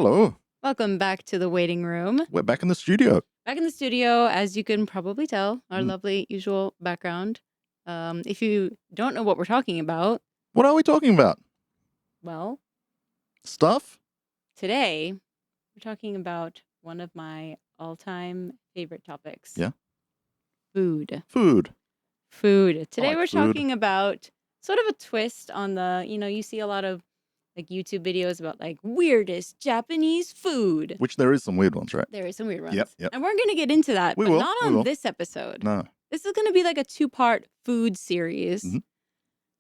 Hello. Welcome back to the waiting room. We're back in the studio. Back in the studio, as you can probably tell, our lovely usual background. If you don't know what we're talking about, What are we talking about? well, Stuff? today we're talking about one of my all-time favorite topics. Yeah. Food. Food. Today like we're food. talking about sort of a twist on the, you see a lot of like YouTube videos about like weirdest Japanese food. Which there is some weird ones, right? There are some weird ones. Yep. And we're going to get into that, We but will, not we on will. this episode. No. This is going to be like a 2-part food series,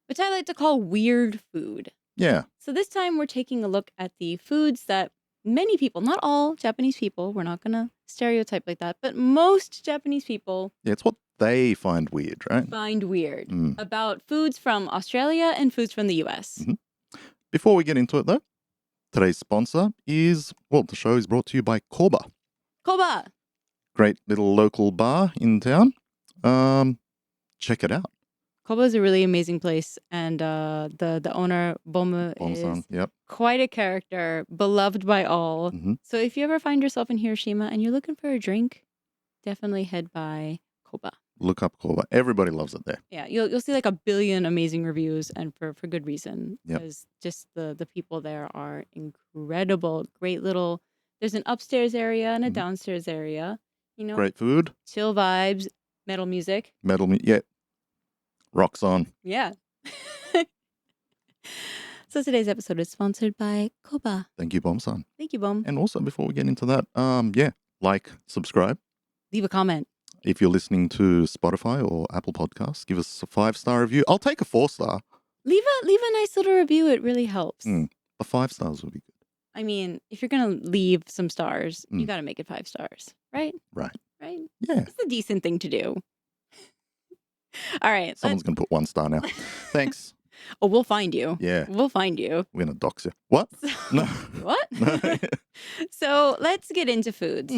which I like to call weird food. Yeah. So this time we're taking a look at the foods that many people, not all Japanese people, we're not going to stereotype like that, but most Japanese people Yeah, it's what they find weird, right? find weird about foods from Australia and foods from the US. Before we get into it, though, today's sponsor is, the show is brought to you by Koba. Koba! Great little local bar in town. Check it out. Koba is a really amazing place, and the owner, Bomu, is Yep. quite a character, beloved by all. So if you ever find yourself in Hiroshima and you're looking for a drink, definitely head by Koba. Look up Koba. Everybody loves it there. Yeah, you'll see like 1 billion amazing reviews, and for good reason. Yep. Because just the people there are incredible. Great little. There's an upstairs area and a downstairs area. Great food. Chill vibes, metal music. Yeah. Rocks on. Yeah. So today's episode is sponsored by Koba. Thank you, Bom-san. Thank you, Bom. And also, before we get into that, like, subscribe. Leave a comment. If you're listening to Spotify or Apple Podcasts, give us a 5-star review. I'll take a 4-star. Leave a nice little review. It really helps. The 5 stars would be good. I mean, if you're gonna leave some stars, you got to make it 5 stars, right? Right. Right. Yeah. It's a decent thing to do. All right. Someone's going to put 1 star now. Thanks. Oh, we'll find you. Yeah. We'll find you. We're going to dox you. What? No. What? No. So let's get into foods.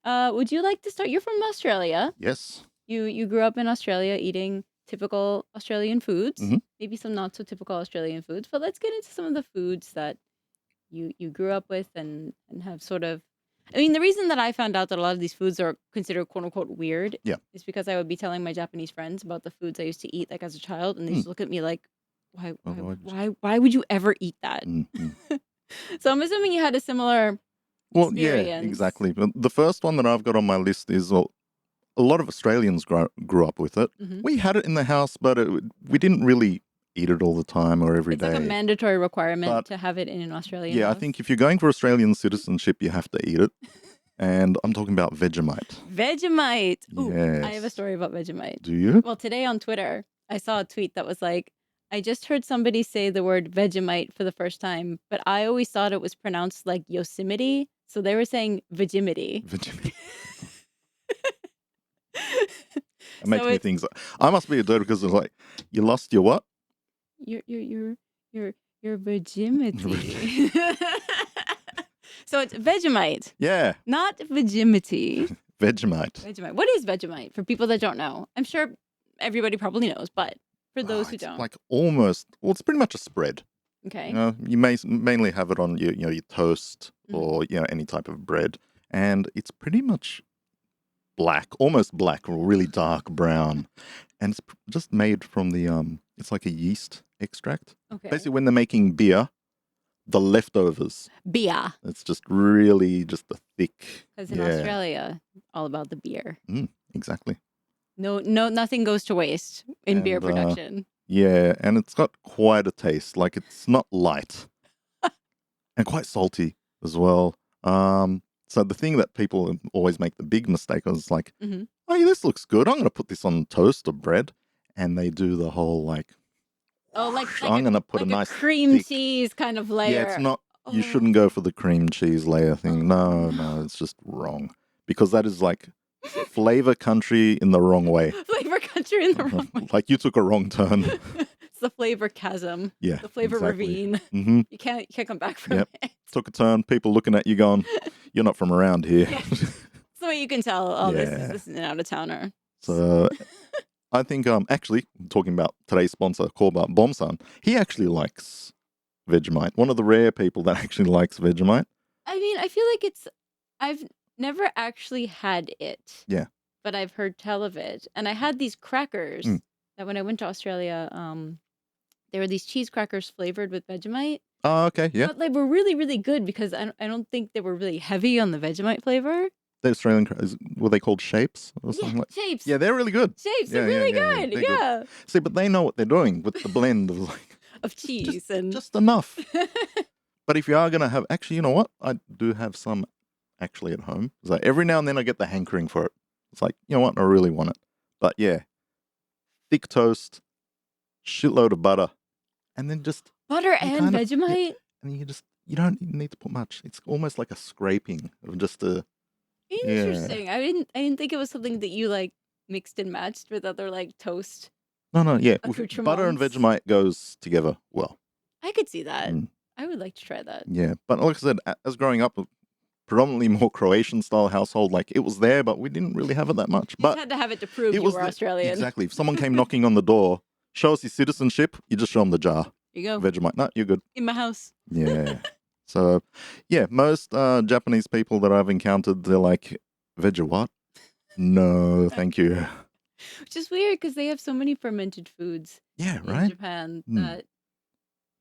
Would you like to start? You're from Australia. Yes. You grew up in Australia eating typical Australian foods, maybe some not so typical Australian foods, but let's get into some of the foods that you grew up with and have sort of. I mean, the reason that I found out that a lot of these foods are considered quote unquote weird is because I would be telling my Japanese friends about the foods I used to eat like as a child, and they just look at me like, why would you ever eat that? So I'm assuming you had a similar experience. Yeah, exactly. But the first one that I've got on my list is a lot of Australians grew up with it. We had it in the house, but we didn't really eat it all the time or every day. It's like a mandatory requirement to have it in an Australian house. I think if you're going for Australian citizenship, you have to eat it. And I'm talking about Vegemite. Vegemite. Ooh, yes. I have a story about Vegemite. Do you? Well, today on Twitter, I saw a tweet that was like, I just heard somebody say the word Vegemite for the first time, but I always thought it was pronounced like Yosemite. So they were saying Vegemite. Vegemite. It makes me think. I must be a dirty because it's like, you lost your what? Your Vegemite. So it's Vegemite. Yeah. Not Vegemite. Vegemite. Vegemite. What is Vegemite for people that don't know? I'm sure everybody probably knows, but for those who don't. Like almost, it's pretty much a spread. Okay. You may mainly have it on your toast or any type of bread, and it's pretty much black, almost black, or really dark brown, and it's just made from the it's like a yeast extract. Okay. Basically, when they're making beer, the leftovers. Beer. It's just really just a thick. Because in Australia, all about the beer. Exactly. No, nothing goes to waste in beer production. Yeah, and it's got quite a taste. Like, it's not light. And quite salty as well. So the thing that people always make the big mistake is like, oh, this looks good. I'm going to put this on toast or bread. And they do the whole like, I'm going to put a nice cream cheese kind of layer. Yeah, it's not, you shouldn't go for the cream cheese layer thing. No, it's just wrong. Because that is like flavor country in the wrong way. Flavor country in the wrong way. Like you took a wrong turn. It's the flavor chasm. Yeah. The flavor ravine. You can't come back from it. Took a turn, people looking at you going, you're not from around here. Yeah. It's the way you can tell, this is an out-of-towner. So I think, actually, talking about today's sponsor, Koba Bom-san, he actually likes Vegemite. One of the rare people that actually likes Vegemite. I mean, I feel like I've never actually had it. Yeah. But I've heard tell of it. And I had these crackers that when I went to Australia, there were these cheese crackers flavored with Vegemite. Oh, okay, yeah. But they were really, really good because I don't think they were really heavy on the Vegemite flavor. The Australian, were they called shapes or something like? Shapes. Yeah, they're really good. Shapes, they're really good. They're Yeah. good. See, but they know what they're doing with the blend of like Of cheese and just enough. But if you are gonna have, actually, you know what? I do have some actually at home. So every now and then I get the hankering for it. It's like, you know what? I really want it. But yeah, thick toast, shitload of butter, and then just butter and Vegemite. Yeah, and you don't need to put much. It's almost like a scraping of just a. Interesting. Yeah. I didn't think it was something that you like mixed and matched with other like toast. No, yeah. Butter and accoutrements. Vegemite goes together well. I could see that. I would like to try that. Yeah, but like I said, as growing up, predominantly more Croatian style household, like it was there, but we didn't really have it that much. You But had to have it to prove you were Australian. Exactly. If someone came knocking on the door, show us your citizenship, you just show them the jar. Here you go. Vegemite. No, you're good. In my house. Yeah. So, yeah, most Japanese people that I've encountered, they're like, veg what? No, thank you. Which is weird because they have so many fermented foods Yeah, in right? Japan that,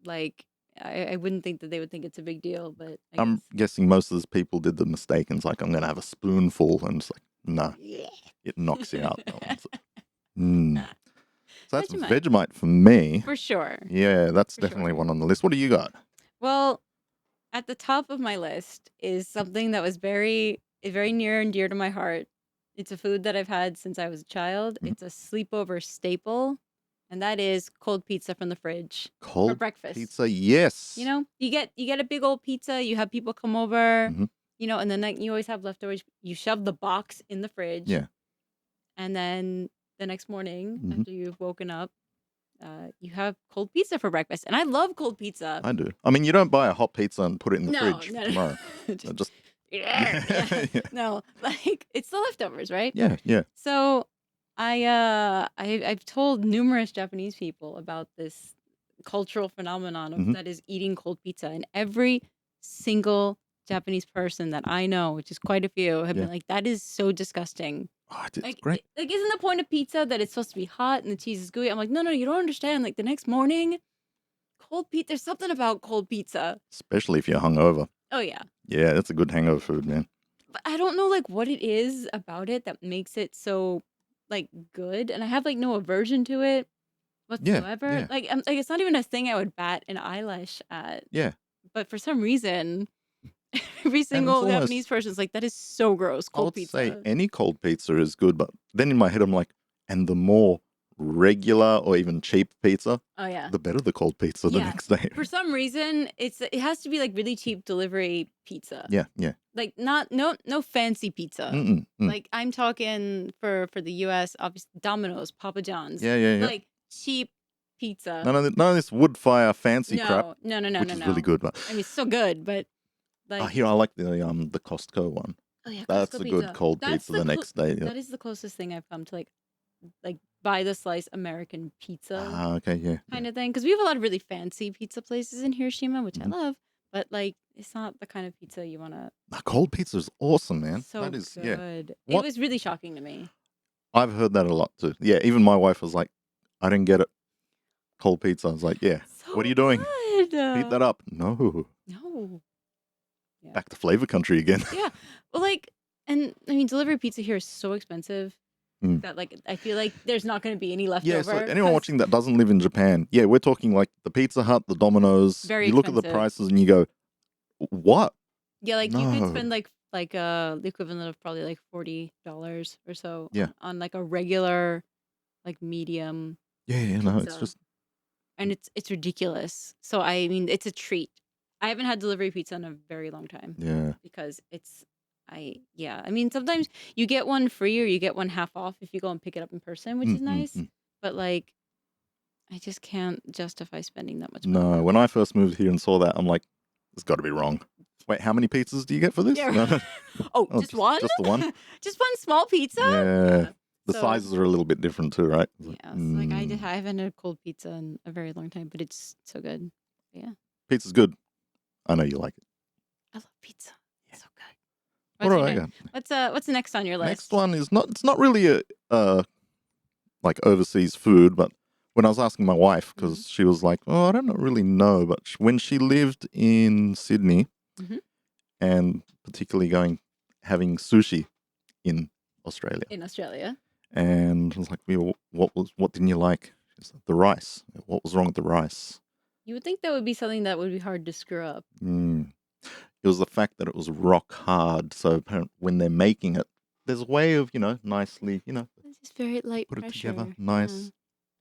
like, I wouldn't think that they would think it's a big deal, but I'm guessing most of those people did the mistake and it's like, I'm going to have a spoonful. And it's like, no, it knocks you out. So that's Vegemite for me. For sure. Yeah, that's definitely one on the list. What do you got? Well, at the top of my list is something that was very near and dear to my heart. It's a food that I've had since I was a child. It's a sleepover staple, and that is cold pizza from the fridge for breakfast. Pizza, yes. You know, you get a big old pizza. You have people come over, you know, and then you always have leftovers. You shove the box in the fridge. Yeah. And then the next morning, after you've woken up, you have cold pizza for breakfast. And I love cold pizza. I do. I mean, you don't buy a hot pizza and put it in the fridge tomorrow. Just No, like it's the leftovers, right? Yeah. So I've told numerous Japanese people about this cultural phenomenon of that is eating cold pizza, and every single Japanese person that I know, which is quite a few, have been like, "That is so disgusting." Oh, it's like, great. Like, isn't the point of pizza that it's supposed to be hot and the cheese is gooey? I'm like, no, you don't understand. Like the next morning, cold pizza. There's something about cold pizza, especially if you're hungover. Oh yeah. Yeah, that's a good hangover food, man. But I don't know like what it is about it that makes it so like good, and I have like no aversion to it whatsoever. Yeah. Like it's not even a thing I would bat an eyelash at. Yeah. But for some reason, every single Japanese person's like, that is so gross. Cold pizza. I would say any cold pizza is good, but then in my head I'm like, and the more regular or even cheap pizza, the better the cold pizza the next day. For some reason, it has to be like really cheap delivery pizza. Yeah. Like no fancy pizza. Like I'm talking for the US, obviously Domino's, Papa John's. Yeah. Like cheap pizza. None of this wood fire fancy crap. No. Which is really good, but I mean, it's so good, but like here I like the Costco one. Oh yeah, that's Costco a pizza. good cold pizza the next day. That is the closest thing I've come to like buy the slice American pizza. Okay, yeah. Kind of thing, because we have a lot of really fancy pizza places in Hiroshima, which I love, but like it's not the kind of pizza you want to. Cold pizza is awesome, man. So that is good. It was really shocking to me. I've heard that a lot too. Yeah, even my wife was like, "I didn't get it." Cold pizza. I was like, "Yeah, so what are you doing? Good. Heat that up." No. Yeah. Back to flavor country again. Yeah. Well, and I mean, delivery pizza here is so expensive that I feel like there's not going to be any left over. Yeah, so anyone watching that doesn't live in Japan, we're talking like the Pizza Hut, the Domino's. Very you look at the prices and you go, what? Yeah, like you could spend like the equivalent of probably like $40 or so on like a regular like medium. Yeah, no, it's just. And it's ridiculous. So I mean, it's a treat. I haven't had delivery pizza in a very long time. Yeah. Because I mean, sometimes you get one free or you get one half off if you go and pick it up in person, which is nice. But like, I just can't justify spending that much money. No, when I first moved here and saw that, I'm like, it's got to be wrong. Wait, how many pizzas do you get for this? Yeah. Just one? Just the one? Just one small pizza? Yeah. The sizes are a little bit different too, right? Yeah. So like I haven't had cold pizza in a very long time, but it's so good. Yeah. Pizza's good. I know you like it. I love pizza. Yeah. So good. What What's do your I next? got? What's next on your list? Next one is not. It's not really a like overseas food, but when I was asking my wife, because she was like, "Oh, I don't really know," but when she lived in Sydney, Mhm. and particularly having sushi in Australia, In Australia. and I was like, "Well, what didn't you like?" She said, "The rice. What was wrong with the rice?" You would think that would be something that would be hard to screw up. It was the fact that it was rock hard. So when they're making it, there's a way of nicely It's just very light put it pressure. together, nice.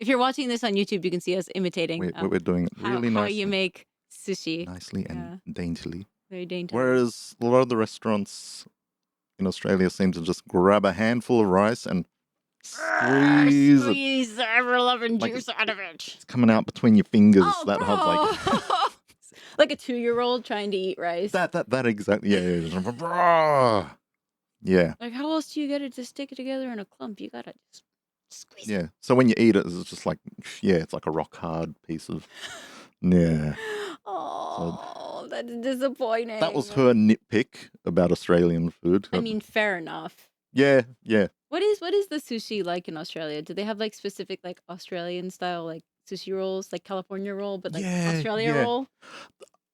If you're watching this on YouTube, you can see us imitating We're doing it really how nicely. you make sushi. Nicely and daintily. Very dainty. Whereas a lot of the restaurants in Australia seem to just grab a handful of rice and squeeze it. Squeeze the ever-loving Like juice out of it. It's coming out between your fingers. Oh, that bro. whole Like a 2-year-old trying to eat rice. that exactly. Yeah. Yeah. Like, how else do you get it to stick it together in a clump? You gotta just squeeze it. Yeah. So when you eat it, it's just like, it's like a rock hard piece of, yeah. Oh, that's disappointing. That was her nitpick about Australian food. I mean, fair enough. Yeah. What is the sushi like in Australia? Do they have like specific like Australian style like sushi rolls, like California roll, but like Australia roll?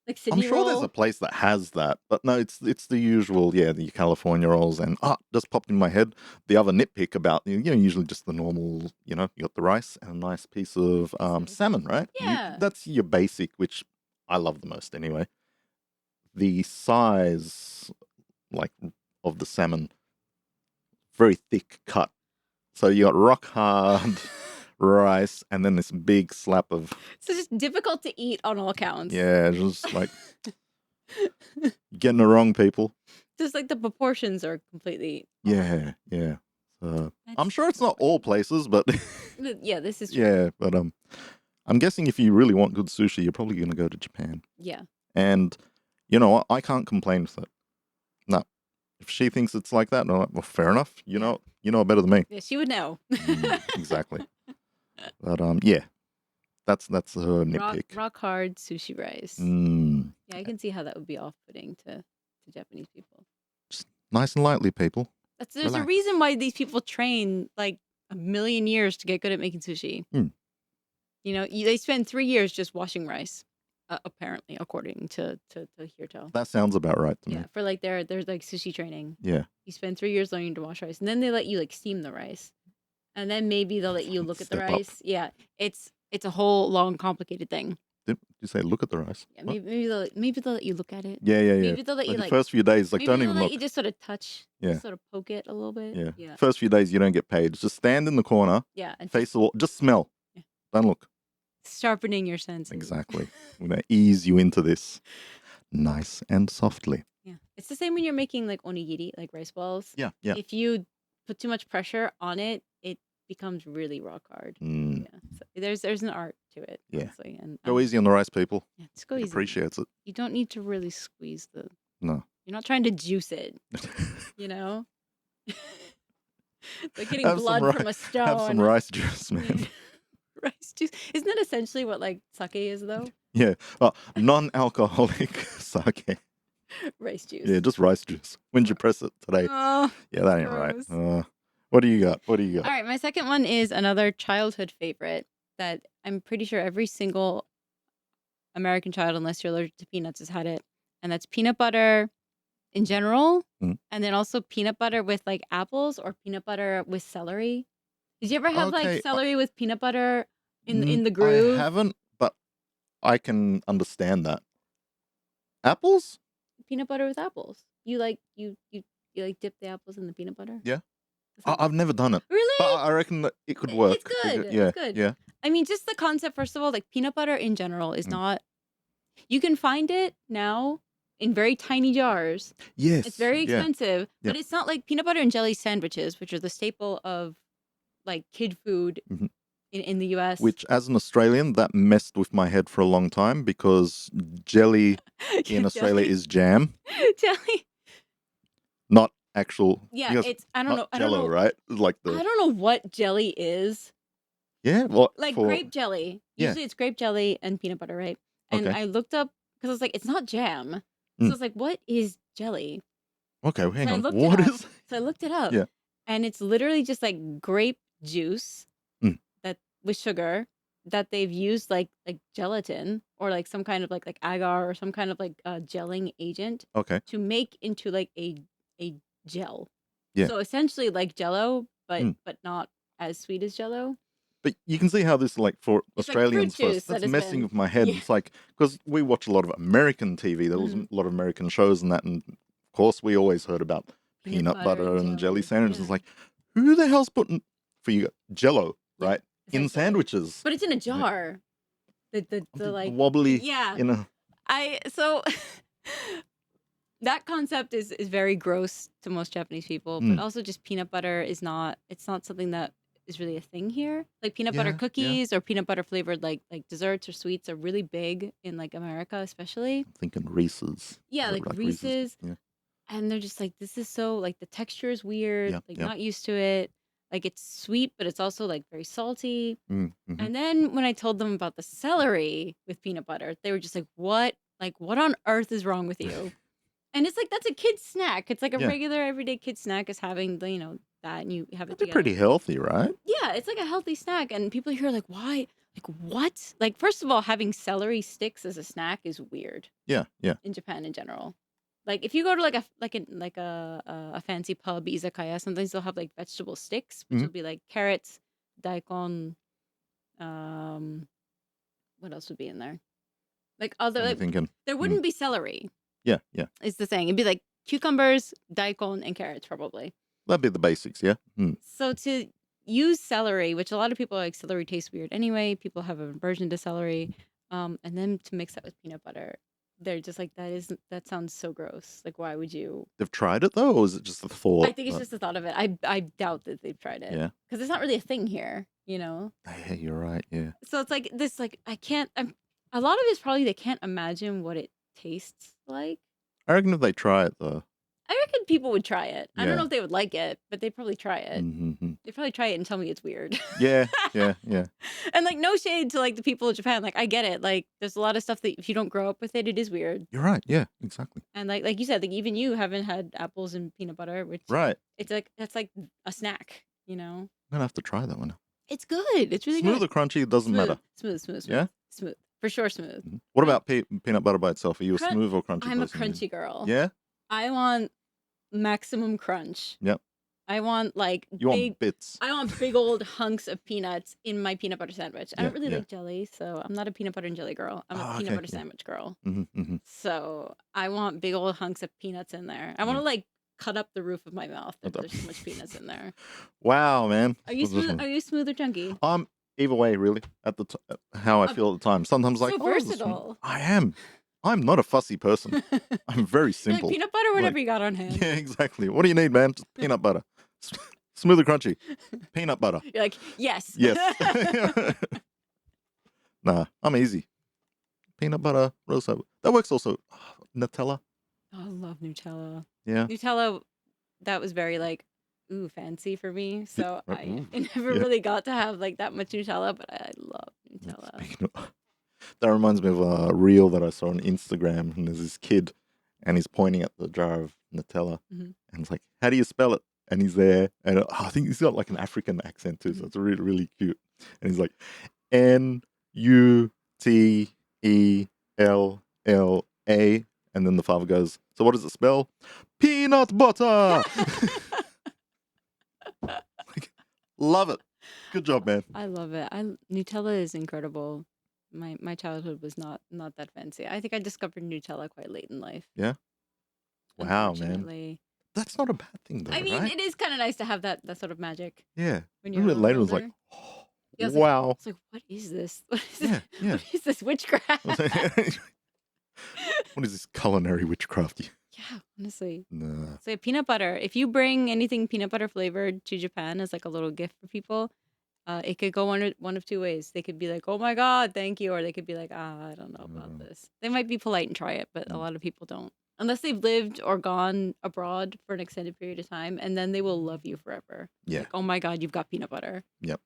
Like Sydney I'm sure there's roll? a place that has that, but no, it's the usual, the California rolls. And just popped in my head the other nitpick about usually just the normal, you got the rice and a nice piece of salmon, right? Yeah. That's your basic, which I love the most anyway. The size, like, of the salmon, very thick cut. So you got rock hard rice and then this big slap of. So just difficult to eat on all counts. Yeah, just like you're getting it wrong, people. Just like the proportions are completely. Yeah. I'm sure it's not all places, but yeah, this is true. Yeah, but I'm guessing if you really want good sushi, you're probably going to go to Japan. Yeah. And you know what? I can't complain with it. No. If she thinks it's like that, no, well, fair enough. You know better than me. Yeah, she would know. Exactly. But yeah, that's her nitpick. Rock hard sushi rice. Yeah, I can see how that would be off-putting to Japanese people. Just nice and lightly, people. There's a reason why these people train like 1,000,000 years to get good at making sushi. They spend 3 years just washing rice. Apparently, according to Hirto. That sounds about right to me. Yeah, for like their like sushi training. Yeah. You spend 3 years learning to wash rice, and then they let you like steam the rice, and then maybe they'll let you look at the rice. Up. Yeah, it's a whole long, complicated thing. Did you say look at the rice? Yeah, maybe they'll let you look at it. Yeah. Maybe they'll let you the first few days, like, don't even look. You just sort of touch. Yeah. Just sort of poke it a little bit. Yeah. First few days, you don't get paid. Just stand in the corner. Yeah. And face the wall. Just smell. Yeah. Don't look. Sharpening your senses. Exactly. I'm going to ease you into this nice and softly. Yeah. It's the same when you're making like onigiri, like rice balls. Yeah. If you put too much pressure on it, it becomes really rock hard. Yeah. So there's an art to it. Yeah. Honestly. And go easy on the rice, people. Yeah, just go easy. Appreciates it. You don't need to really squeeze the. No. You're not trying to juice it. Like getting blood from a stone. Have some rice juice, man. Rice juice. Isn't that essentially what like sake is, though? Yeah. Non-alcoholic sake. Rice juice. Yeah, just rice juice. When'd you press it today? Yeah, that ain't right. What do you got? All right, my second one is another childhood favorite that I'm pretty sure every single American child, unless you're allergic to peanuts, has had it. And that's peanut butter in general. And then also peanut butter with like apples or peanut butter with celery. Did you ever have like celery with peanut butter in the groove? I haven't, but I can understand that. Apples? Peanut butter with apples. You like dip the apples in the peanut butter? Yeah. I've never done it. Really? But I reckon that it could work. It's good. It's good. Yeah. I mean, just the concept, first of all, like peanut butter in general is not. You can find it now in very tiny jars. Yes. It's very expensive, but it's not like peanut butter and jelly sandwiches, which are the staple of like kid food in the US. Which, as an Australian, that messed with my head for a long time because jelly in Australia is jam. Jelly. Not actual. Yeah, it's I don't know. Jello, right? Like I don't know what jelly is. Yeah, well, like grape jelly. Usually it's grape jelly and peanut butter, right? And I looked up because I was like, it's not jam. So it's like, what is jelly? Okay, well, hang So I on. looked it What up. is? So I looked it up. Yeah. And it's literally just like grape juice Mm. that with sugar that they've used like gelatin or like some kind of like agar or some kind of like gelling agent Okay. to make into like a gel. Yeah. So essentially like Jello, but Mm. not as sweet as Jello. But you can see how this, like, for It's like Australians fruit juice first, that that's has messing been with my head. yeah. It's like, because we watch a lot of American TV, there was a lot of American shows and that, and of course we always heard about peanut butter and jelly sandwiches. It's like, who the hell's putting, for you, Jello, right, in like sandwiches? But it's in a jar. The like wobbly, yeah. in a... So that concept is very gross to most Japanese people, but also just peanut butter is not, it's not something that is really a thing here. Like peanut butter cookies or peanut butter flavored like desserts or sweets are really big in like America, especially. I'm thinking Reese's. Yeah, like Reese's. Yeah. And they're just like, this is so like the texture is weird, not used to it. Like it's sweet, but it's also like very salty. Mm-hmm. And then when I told them about the celery with peanut butter, they were just like, what? Like, what on earth is wrong with you? And it's like, that's a kid's snack. It's like a regular everyday kid snack is having the, that and you have it They're together. pretty healthy, right? Yeah, it's like a healthy snack. And people here are like, why? Like, what? Like, first of all, having celery sticks as a snack is weird. Yeah. In Japan in general. Like, if you go to a fancy pub, izakaya, sometimes they'll have like vegetable sticks, which will be like carrots, daikon, what else would be in there? Like other, like, thinking. there wouldn't be celery. Yeah. Is the thing. It'd be like cucumbers, daikon, and carrots probably. That'd be the basics, yeah. So to use celery, which a lot of people are like celery tastes weird anyway, people have an aversion to celery, and then to mix that with peanut butter, they're just like, that sounds so gross. Like, why would you? They've tried it though, or is it just the thought? I think it's just the thought of it. I doubt that they've tried it. Yeah. Because it's not really a thing here, Yeah, you're right. Yeah. So it's like this, like I can't. A lot of it's probably they can't imagine what it tastes like. I reckon if they try it though. I reckon people would try it. I don't Yeah. know if they would like it, but they'd probably try it. Mm-hmm. They'd probably try it and tell me it's weird. Yeah. And like, no shade to like the people of Japan. Like, I get it. Like, there's a lot of stuff that if you don't grow up with it, it is weird. You're right. Yeah, exactly. And like you said, like even you haven't had apples and peanut butter, which Right. it's like that's like a snack, I'm gonna have to try that one. It's good. It's really Smooth good. or crunchy, it doesn't matter. Smooth. Yeah? Smooth. For sure smooth. Mhm. What about peanut butter by itself? Are you a Crun- smooth or crunchy I'm a person? crunchy girl. Yeah? I want maximum crunch. Yep. I want like You want bits. I want big old hunks of peanuts in my peanut butter sandwich. I don't really Yeah. like jelly, so I'm not a peanut butter and jelly girl. I'm a peanut butter sandwich girl. Mm-hmm. So I want big old hunks of peanuts in there. I want to like cut up the roof of my mouth if there's too much peanuts in there. Wow, man. Are you smooth? Are you smooth or chunky? Either way, really. At the how I feel at the time. Sometimes like, So versatile. I am. I'm not a fussy person. I'm very Like simple. peanut butter, whatever you got on hand. Yeah, exactly. What do you need, man? Just peanut butter. Smooth or crunchy? Peanut butter. You're like, yes. Yes. Nah, I'm easy. Peanut butter, roast. That works also. Nutella. Oh, I love Nutella. Yeah. Nutella, that was very like, ooh, fancy for me. So Ooh, I never yeah. really got to have like that much Nutella, but I love Nutella. That reminds me of a reel that I saw on Instagram, and there's this kid, and he's pointing at the jar of Nutella, and it's like, "How do you spell it?" And he's there, and I think he's got like an African accent too, so it's really, really cute. And he's like, Nutella, and then the father goes, "So what does it spell?" Peanut butter. Love it. Good job, man. I love it. Nutella is incredible. My childhood was not that fancy. I think I discovered Nutella quite late in life. Yeah. Wow, man. Unfortunately. That's not a bad thing, though. I mean, right? it is kind of nice to have that sort of magic. Yeah. When you're A little later, it was like, older. oh, Yeah, I was wow. It's like, what is this? What is Yeah, yeah. What is this witchcraft? What is this culinary witchcraft? Yeah, honestly. Nah. So peanut butter. If you bring anything peanut butter flavored to Japan as like a little gift for people, it could go one of two ways. They could be like, "Oh my God, thank you," or they could be like, "Ah, I don't know about this." They might be polite and try it, but a lot of people don't, unless they've lived or gone abroad for an extended period of time, and then they will love you forever. Yeah. Like, oh my God, you've got peanut butter. Yep.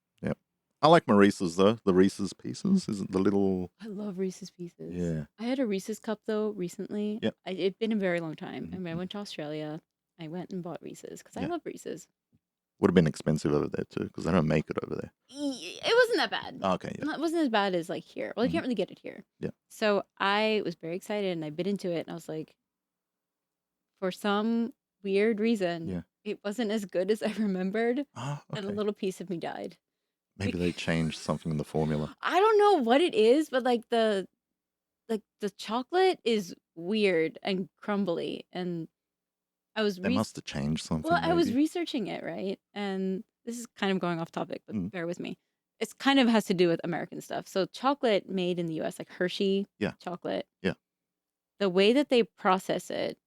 I like my Reese's though. The Reese's Pieces isn't the little. I love Reese's Pieces. Yeah. I had a Reese's cup though recently. Yep. It'd been a very long time. I mean, I Mhm. went to Australia. I went and bought Reese's because I Yeah. love Reese's. Would have been expensive over there too because they don't make it over there. It wasn't that bad. Oh, okay. Yeah. It wasn't as bad as like here. Well, you Mhm. can't really get it here. Yeah. So I was very excited and I bit into it and I was like, for some weird reason, Yeah. it wasn't as good as I remembered, Oh, and a okay. little piece of me died. Maybe they changed something in the formula. I don't know what it is, but like the chocolate is weird and crumbly, and I was They must have changed something. well, I was Maybe. researching it, right? And this is kind of going off topic, but Mm. bear with me. It's kind of has to do with American stuff. So chocolate made in the US, like Hershey Yeah. chocolate, Yeah. the way that they process it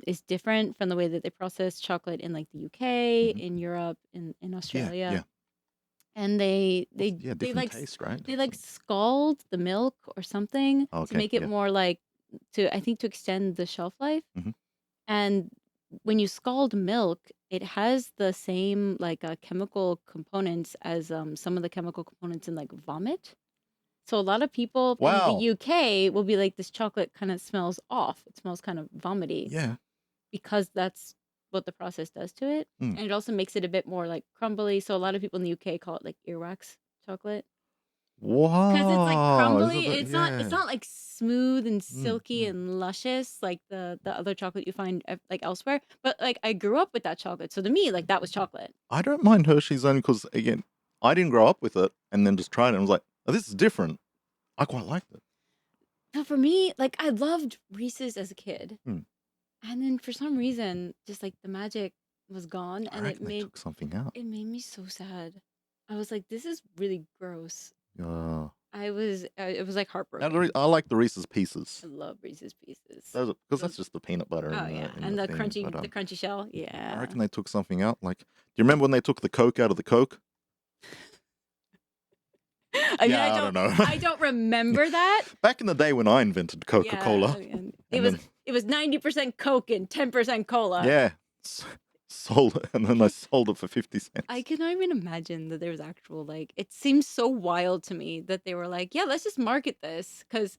is different from the way that they process chocolate in like the UK, Mhm. in Europe, in Yeah. Australia. Yeah. And they Different like taste, right? they like scald the milk or something to Okay. make it Yeah. more like I think to extend the shelf life. Mhm. And when you scald milk, it has the same like chemical components as some of the chemical components in like vomit. So a lot of people from the Wow. UK will be like, this chocolate kind of smells off. It smells kind of vomity Yeah. because that's what the process does to it. Mm. And it also makes it a bit more like crumbly. So a lot of people in the UK call it like earwax chocolate. Because it's like Wow. Is it crumbly. It's yeah. not like smooth and Mm. silky Mm. and luscious like the other chocolate you find like elsewhere. But like I grew up with that chocolate. So to me, like that was chocolate. I don't mind Hershey's only because again, I didn't grow up with it and then just tried it and was like, oh, this is different. I quite liked it. So for me, like I loved Reese's as a kid. Hmm. And then for some reason, just like the magic was gone I and reckon they took something out. it made me so sad. I was like, this is really gross. Uh, It was like now heartbroken. I like the Reese's Pieces. I love Reese's Pieces. Because Those- that's just the peanut butter Oh in yeah, in and the the thing. But, crunchy shell. I Yeah. reckon they took something out. Like, do you remember when they took the Coke out of the Coke? I mean, Yeah, I don't know. I don't remember that. Back in the day when I invented Coca-Cola. Yeah, and And it was 90% Coke and 10% cola. yeah, sold it, and then I sold it for 50 cents. I cannot even imagine that there was actual like. It seems so wild to me that they were like, yeah, let's just market this because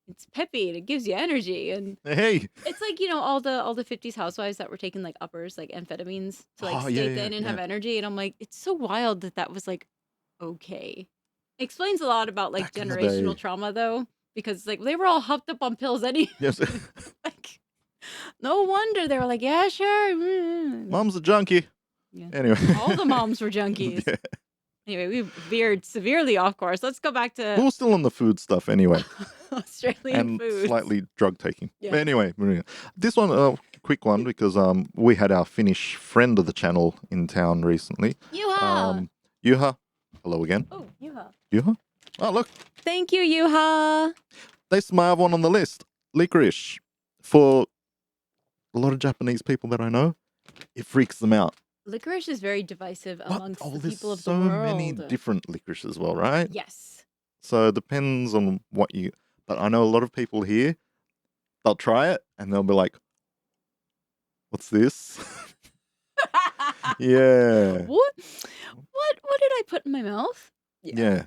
it's peppy and it gives you energy, and Hey, it's like all the 50s housewives that were taking like uppers like amphetamines to like oh stay yeah, thin and yeah. have energy, and I'm like, it's so wild that was like okay. Explains a lot about like Back in the generational day. trauma though, because like they were all hopped up on pills anyway. Yes, Like no wonder they were like, yeah, sure. Mom's a junkie. Yeah. Anyway, All the moms were junkies. Yeah. Anyway, we veered severely off course. Let's go back to We're still on the food stuff anyway, Australian and food. slightly drug taking. Yeah. But anyway, moving on. This one, quick one, because we had our Finnish friend of the channel in town recently. Juha. Juha, hello again. Oh, Juha. Juha. Oh look, Thank you, Juha. this is my other one on the list. Licorice. For a lot of Japanese people that I know, it freaks them out. Licorice is very divisive amongst the there's people of the so world. many different licorice as well, right? Yes. So it depends on what you. But I know a lot of people here, they'll try it and they'll be like, "What's this?" Yeah. What did I put in my mouth? Yeah.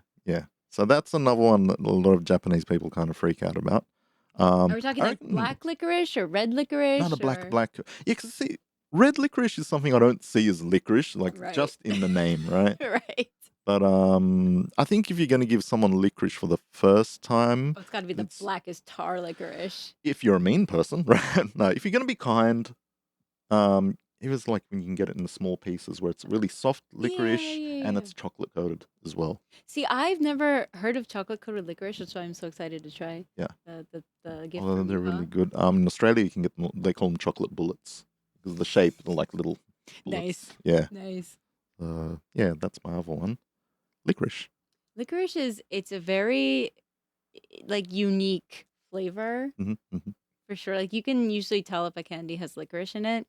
So that's another one that a lot of Japanese people kind of freak out about. Are we talking I like reckon- black licorice or red licorice? Not a or- black. Yeah, because see, red licorice is something I don't see as licorice, like Right. just in the name, right? Right. But I think if you're going to give someone licorice for the first time, Oh, it's got to be the It's- blackest tar licorice. if you're a mean person, right? No, if you're going to be kind, it was like when you can get it in the small pieces where it's really soft licorice and yeah. it's chocolate coated as well. See, I've never heard of chocolate coated licorice, which is why I'm so excited to try. Yeah. The gift Oh, from they're Yuha. really good. In Australia, you can get them. They call them chocolate bullets because the shape, they're like little bullets. Nice. Yeah. Nice. Yeah, that's my other one. Licorice. Licorice it's a very like unique flavor Mm-hmm. for sure. Like you can usually tell if a candy has licorice in it.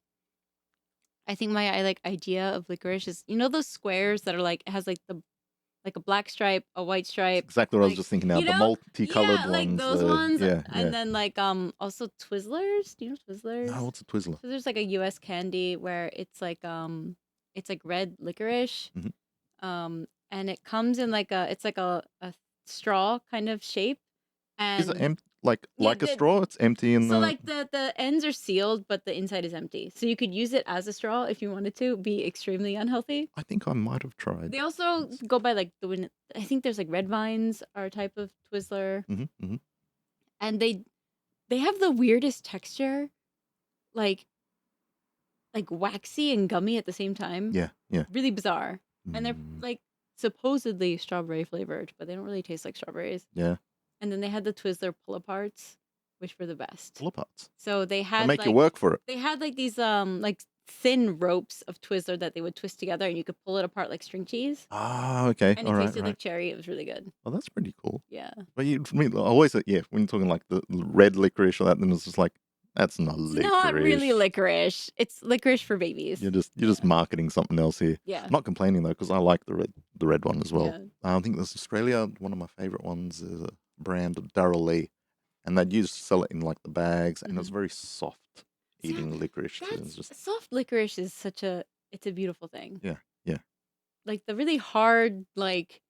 I think my like idea of licorice is those squares that are like it has like a black stripe, a white stripe. Exactly what I was like, just thinking now. you The know? multicolored Yeah, ones. like those ones. Yeah. And then like also Twizzlers. Do you know Twizzlers? No, what's a Twizzler? So there's like a US candy where it's like red licorice. Mhm. and it comes in it's like a straw kind of shape. Is it And empty? Like yeah, a straw? It's empty in so the. like the ends are sealed, but the inside is empty. So you could use it as a straw if you wanted to. Be extremely unhealthy. I think I might have tried. They also go by like I think there's like red vines are a type of Twizzler, and they have the weirdest texture, like waxy and gummy at the same time. Yeah, yeah. Really bizarre. And they're like supposedly strawberry flavored, but they don't really taste like strawberries. Yeah. And then they had the Twizzler pull-aparts, which were the best. Pull-aparts. So they They had make you work for it. they had like these like thin ropes of Twizzler that they would twist together, and you could pull it apart like string cheese. Ah, okay. And All it right, tasted right. like cherry. It was really good. Well, that's pretty cool. Yeah. But I always say, yeah, when you're talking like the red licorice or that, then it's just like, that's not It's licorice. not really licorice. It's licorice for babies. You're just marketing something else here. Yeah. I'm not complaining though, because I like the red one as well. Yeah. I think there's Australia. One of my favorite ones is a brand of Darrell Lee, and they used to sell it in like the bags, and it was very soft eating licorice. It's just Soft licorice is it's a beautiful thing. yeah, yeah. Like the really hard, like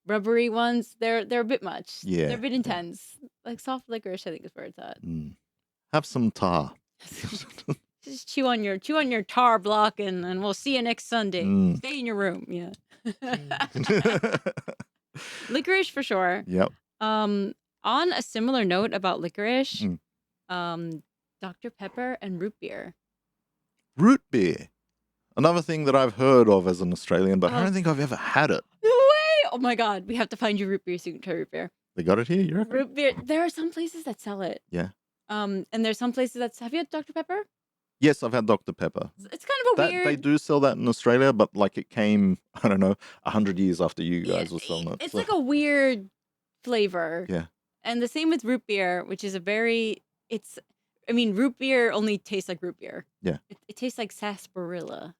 rubbery ones, they're a bit much. Yeah, They're a bit intense. Like soft licorice, I think is where it's at. Have some tar. Just chew on your tar block, and we'll see you next Sunday. Stay in your room. Yeah. Licorice for sure. Yep. On a similar note about licorice, Dr. Pepper and root beer. Root beer. Another thing that I've heard of as an Australian, but I don't think I've ever had it. No way! Oh my god, we have to find you root beer so you can try root beer. They got it here, you reckon? Root beer. There are some places that sell it. Yeah. And there's some places have you had Dr. Pepper? Yes, I've had Dr. Pepper. It's kind of a weird. They do sell that in Australia, but like it came, I don't know, 100 years after you guys were selling it. It's like a weird flavor. Yeah. And the same with root beer, which is root beer only tastes like root beer. Yeah. It tastes like sarsaparilla.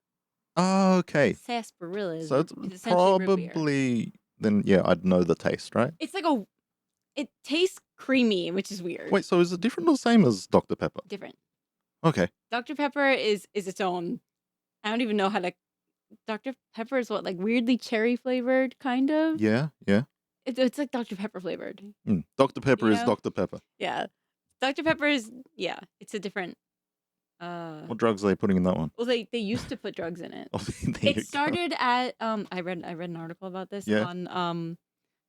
Oh, okay. Sarsaparilla is So it's essentially root beer. probably, then yeah, I'd know the taste, right? It's like it tastes creamy, which is weird. Wait, so is it different or the same as Dr. Pepper? Different. Okay. Dr. Pepper is its own. I don't even know how to. Dr. Pepper is what, like weirdly cherry flavored, kind of. Yeah, yeah. It's like Dr. Pepper flavored. Dr. Pepper You is know? Dr. Pepper. Yeah, Dr. Pepper is it's a different. What drugs are they putting in that one? Well, they used to put drugs in it. Oh, there you go. It started at I read an article about this Yeah. on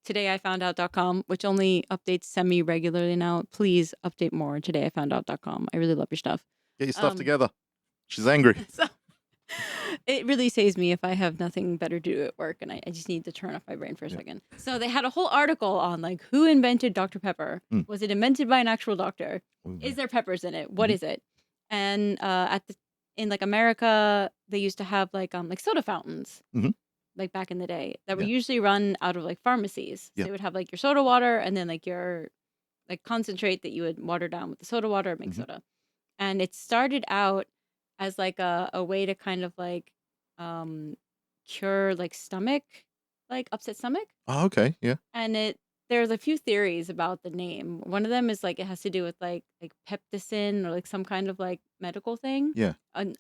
todayifoundout.com, which only updates semi regularly now. Please update more. Todayifoundout.com. I really love your stuff. Get your stuff together. She's angry. So it really saves me if I have nothing better to do at work and I just need to turn off my brain for a second. So they had a whole article on like who invented Dr. Pepper. Was it invented by an actual doctor? Is there peppers in it? What is it? And in like America, they used to have like soda fountains. Like back in the day that were usually run out of like pharmacies. So they would have like your soda water and then like your like concentrate that you would water down with the soda water and make soda. And it started out as like a way to kind of like cure like upset stomach. Oh, okay. Yeah. And there's a few theories about the name. One of them is like it has to do with like pepticin or like some kind of like medical thing. Yeah.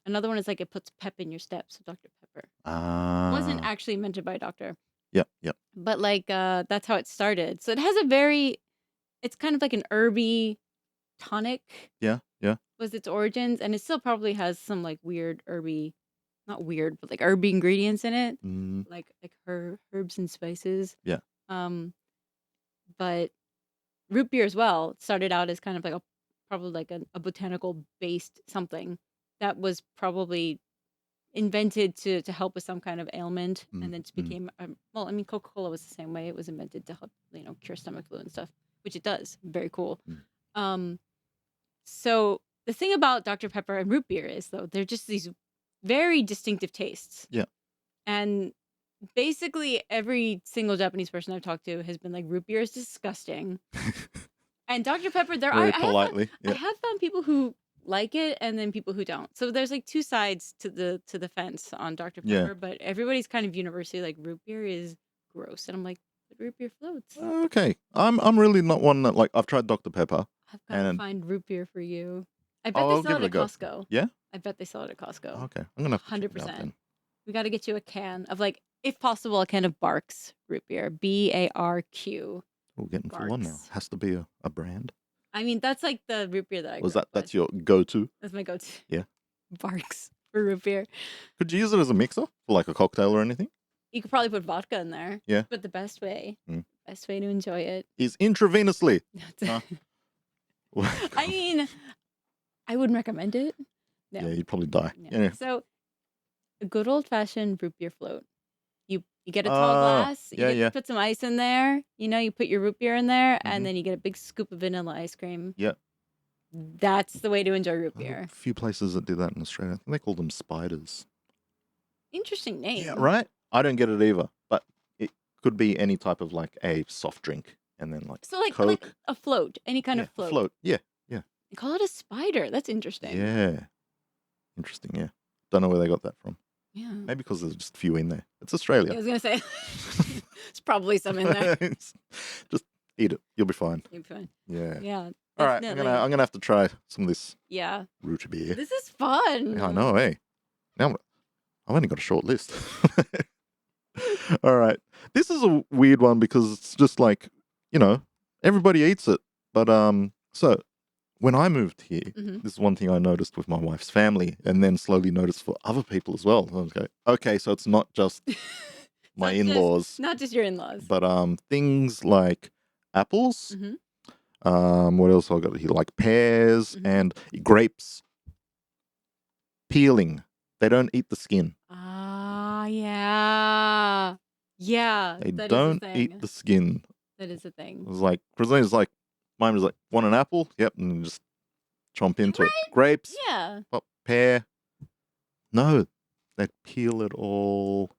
Another one is like it puts pep in your step. So Dr. Pepper wasn't actually invented by a doctor. Yep. Yep. But like that's how it started. So it has it's kind of like an herby tonic. Yeah. Yeah. Was its origins, and it still probably has some like weird herby, not weird, but like herby ingredients in it, like herbs and spices. Yeah. But root beer as well started out as kind of like probably like a botanical based something that was probably invented to help with some kind of ailment, and then just became Coca-Cola was the same way. It was invented to help cure stomach flu and stuff, which it does. Very cool. So the thing about Dr. Pepper and root beer is though they're just these very distinctive tastes. Yeah. And basically every single Japanese person I've talked to has been like, root beer is disgusting. And Dr. Pepper, very politely. I have found people who like it and then people who don't. So there's like two sides to the fence on Dr. Pepper, but everybody's kind of universally like root beer is gross. And I'm like, but root beer floats. Okay. I'm really not one that like I've tried Dr. Pepper. I've got to find root beer for you. I bet I'll they sell give it it a at go. Costco. Yeah? I bet they sell it at Costco. Okay. I'm gonna have to check it out 100%. then. We got to get you a can of like if possible, a can of Barks root beer. BARQ. We're getting full on now. Barks. Has to be a brand. I mean, that's like the root beer that I Was grew up that's with. your go-to? That's my go-to. Yeah. Barks for root beer. Could you use it as a mixer for like a cocktail or anything? You could probably put vodka in there. Yeah. But the best way to enjoy it is intravenously. Huh? I mean, I wouldn't recommend it. No. Yeah, you'd probably die. No. Yeah. So, a good old-fashioned root beer float. You get a tall glass. You put some ice in there. You put your root beer in there, and then you get a big scoop of vanilla ice cream. Yeah. That's the way to enjoy root beer. A few places that do that in Australia. I think they call them spiders. Interesting name. Yeah, right? I don't get it either, but it could be any type of like a soft drink and then like So like Coke. a float, any kind of float. Float, yeah. They call it a spider. That's interesting. Yeah. Interesting, yeah. Don't know where they got that from. Yeah. Maybe because there's just a few in there. It's Australia. I was going to say, there's probably some in there. Just eat it. You'll be fine. You'll be fine. Yeah. Yeah. All right, I'm gonna have to try some of this root beer. This is fun. Yeah, I know, eh? Now I've only got a short list. All right. This is a weird one because it's just like, everybody eats it. But so when I moved here, this is one thing I noticed with my wife's family and then slowly noticed for other people as well. I was like, okay, so it's not just my in-laws. Not just your in-laws. But things like apples. What else I got here? Like pears and grapes. Peeling. They don't eat the skin. Ah, yeah. Yeah. They don't eat the skin. That is a thing. It was like, Brazilians like, mine was like, want an apple? Yep, and just chomp into it. Grapes? Yeah. Oh, pear? No, they peel it all.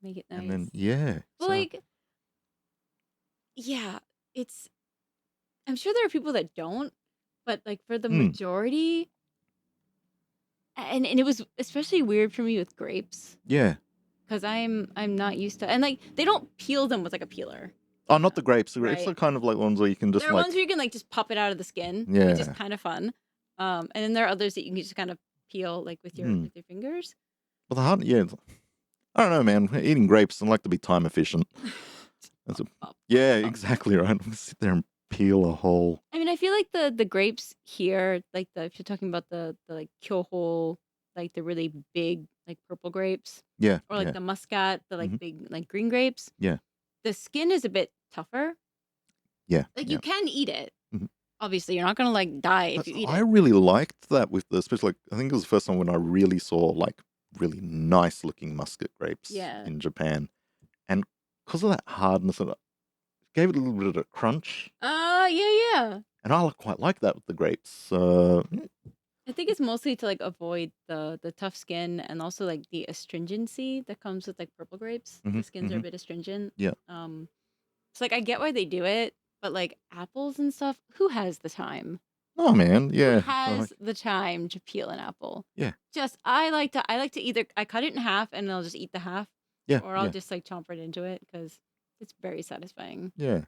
Make it nice. And then, yeah. Well, I'm sure there are people that don't, but like for the majority, and it was especially weird for me with grapes. Yeah. Because I'm not used to, and like they don't peel them with like a peeler. Oh, not the grapes. The grapes are kind of like ones where you can just there are ones where you can like just pop it out of the skin. Yeah. Which is kind of fun. And then there are others that you can just kind of peel like with your fingers. But I don't know, man. Eating grapes, I like to be time efficient. Yeah, exactly right. Sit there and peel a whole. I mean, I feel like the grapes here, like if you're talking about the like ʀᴏᴅᴅ, like the really big like purple grapes. Yeah. Or like the muscat, the like big like green grapes. Yeah. The skin is a bit tougher. Yeah. Like you can eat it. Obviously, you're not gonna like die if you eat it. I really liked that with especially like I think it was the first time when I really saw like really nice looking muscat grapes in Japan, and because of that hardness, it gave it a little bit of a crunch. Yeah. And I quite like that with the grapes. I think it's mostly to like avoid the tough skin and also like the astringency that comes with like purple grapes. The skins are a bit astringent. Yeah. So like I get why they do it, but like apples and stuff, who has the time? Oh man, yeah. Who has the time to peel an apple? Yeah. I like to either I cut it in half and I'll just eat the half. Yeah. Or I'll just like chomp right into it because it's very satisfying. Yeah.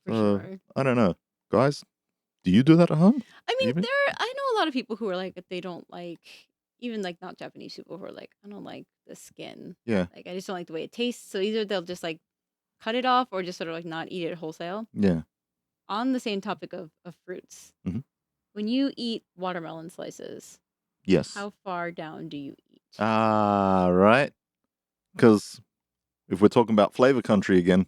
For sure. I don't know. Guys, do you do that at home? I mean, I know a lot of people who are like, they don't like, even like not Japanese people who are like, I don't like the skin. Yeah. Like, I just don't like the way it tastes. So either they'll just like cut it off or just sort of like not eat it wholesale. Yeah. On the same topic of fruits, when you eat watermelon slices, yes, how far down do you eat? Right. Because if we're talking about flavor country again,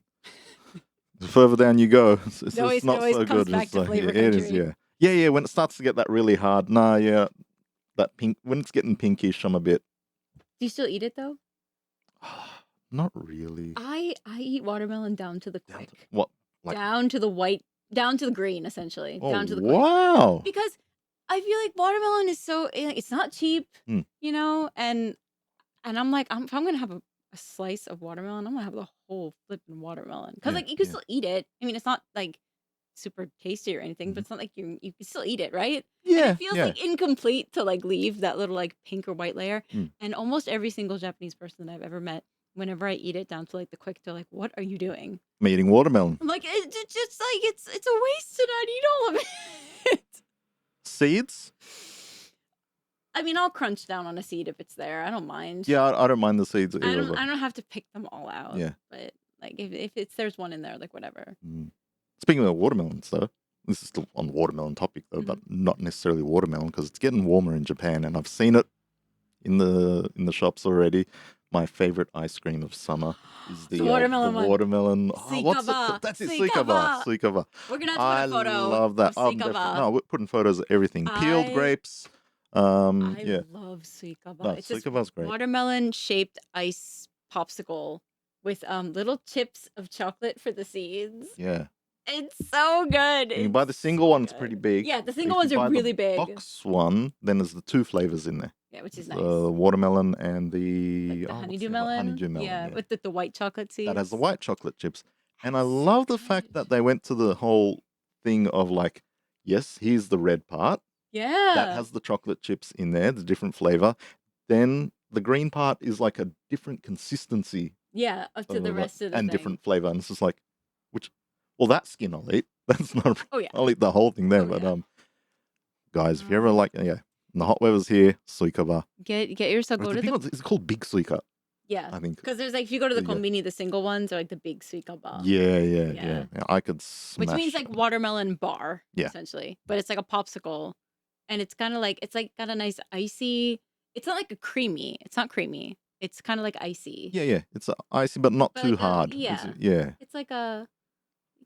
the further down you go, it's not so good. Back to flavor it is, country. Yeah. When it starts to get that really hard, that pink. When it's getting pinkish, I'm a bit. Do you still eat it though? Not really. I eat watermelon down to the quick. What? Like... Down to the white, down to the green, essentially. Oh, down to the quick. Wow. Because I feel like watermelon is so, it's not cheap, and I'm like, if I'm gonna have a slice of watermelon, I'm gonna have the whole flipping watermelon. Because like you can still eat it. I mean, it's not like super tasty or anything, but it's not like you can still eat it, right? Yeah. And it feels like incomplete to like leave that little like pink or white layer. And almost every single Japanese person that I've ever met, whenever I eat it down to like the quick, they're like, "What are you doing?" I'm eating watermelon. I'm like, it's just like it's a waste to not eat all of it. Seeds? I mean, I'll crunch down on a seed if it's there. I don't mind. Yeah, I don't mind the seeds I either. don't. I don't have to pick them all out. Yeah. But like, if there's one in there, like whatever. Speaking of watermelons, though, this is still on watermelon topic though, but not necessarily watermelon because it's getting warmer in Japan, and I've seen it in the shops already. My favorite ice cream of summer is the watermelon one. watermelon. What's ʀᴏᴏ. it? That's it. ʀᴏᴏ. ʀᴏᴏ. We're gonna have to put a photo. Love that. Of No, we're putting photos of everything. Peeled grapes. I Yeah. love ʴᴏᴏ. No, It's this ʴᴏᴏ's great. watermelon shaped ice popsicle with little chips of chocolate for the seeds. Yeah. It's so good. You can buy the single one; it's pretty big. Yeah, the If single you ones are buy really the big. box one, then there's the 2 flavors in there. Yeah, which is The nice. watermelon and the Like the what's honeydew the other- melon. Honeydew melon. Yeah, with the white chocolate seeds. That has the white chocolate chips. And I It's so love the fact good. that they went to the whole thing of like, yes, here's the red part. Yeah. That has the chocolate chips in there, the different flavor. Then the green part is like a different consistency. Yeah, up to the rest of the and thing. different flavor. And it's just like, well, that skin I'll eat. That's not a problem. Oh yeah. I'll eat the whole thing there. Oh, But yeah. guys, if you ever like, and the hot weather's here, ʴᴏᴏ. Get yourself go to the It's called big ʴᴏ, yeah. I think. Because there's like if you go to the Yeah. kombini, the single ones are like the big ʴᴏᴏ. Yeah. I could smash. Which means like watermelon bar, Yeah. essentially. But it's like a popsicle. And it's kind of like, it's like got a nice icy, it's not like a creamy. It's not creamy. It's kind of like icy. Yeah. It's icy, but not But too like hard. yeah. It's like it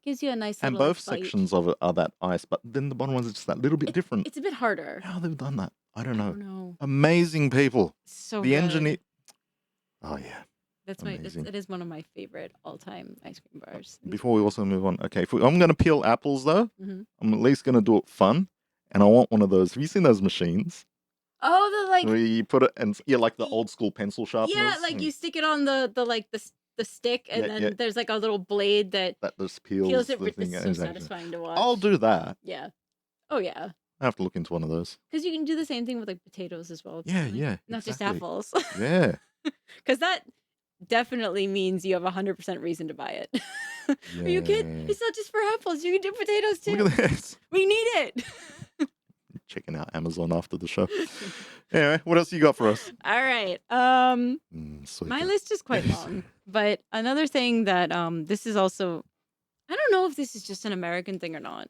gives you a nice And little both bite. sections of it are that ice, but then the bottom ones are just that little bit different. It's a bit harder. How they've done that, I don't I know. don't know. Amazing people. So The good. engineer. Oh yeah. That's amazing. it is one of my favorite all-time ice cream bars. Before we also move on, okay, I'm going to peel apples though. Mhm. I'm at least going to do it fun, and I want one of those. Have you seen those machines Oh, the like where you put it and like the old school pencil sharpeners? yeah, like you stick it on the stick, and then there's like a little blade that just peels the it. thing. It's so Exactly. satisfying to watch. I'll do that. Yeah. Oh yeah. I have to look into one of those. Because you can do the same thing with like potatoes as well. Yeah, apparently. yeah, Not just exactly. apples. Yeah. Because that definitely means you have 100% reason to buy it. Are you kidding? It's not just for apples. You can do potatoes too. Look at this. We need it. Checking out Amazon after the show. Anyway, what else you got for us? All right. Sweet. My list is quite long, but another thing that this is also, I don't know if this is just an American thing or not.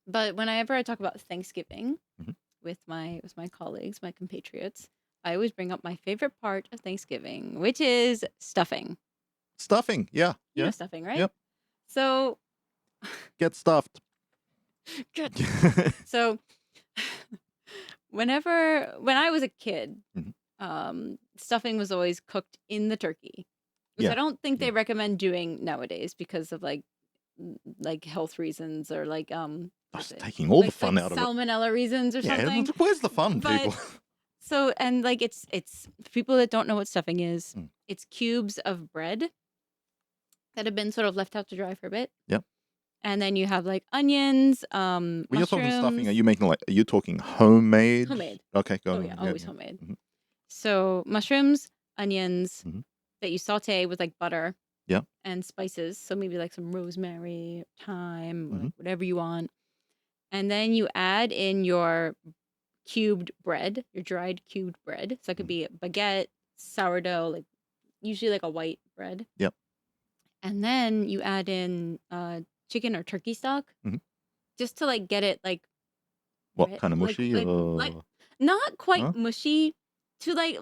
But whenever I talk about Thanksgiving with my colleagues, my compatriots, I always bring up my favorite part of Thanksgiving, which is stuffing. Stuffing, yeah. You know stuffing, right? Yep. So Get stuffed. good. So when I was a kid, stuffing was always cooked in the turkey, which Yeah. I don't think they recommend doing nowadays because of like health reasons or like what's Just it? taking all the Like fun out of it. salmonella reasons or something. Where's the fun, But- people? So and like it's for people that don't know what stuffing is, Mm. it's cubes of bread that have been sort of left out to dry for a bit. Yep. And then you have like onions, When you're talking stuffing, mushrooms. are you talking homemade? Homemade. Okay, go Oh on. yeah, always homemade. Mhm. So mushrooms, onions Mhm. that you saute with like butter. Yeah. And spices. So maybe like some rosemary, thyme, or, Mhm. like, whatever you want. And then you add in your cubed bread, your dried cubed bread. So it could be baguette, sourdough, like usually like a white bread. Yep. And then you add in chicken or turkey stock, Mhm. just to like get it like What red- kind of mushy? like not quite Huh? mushy, to like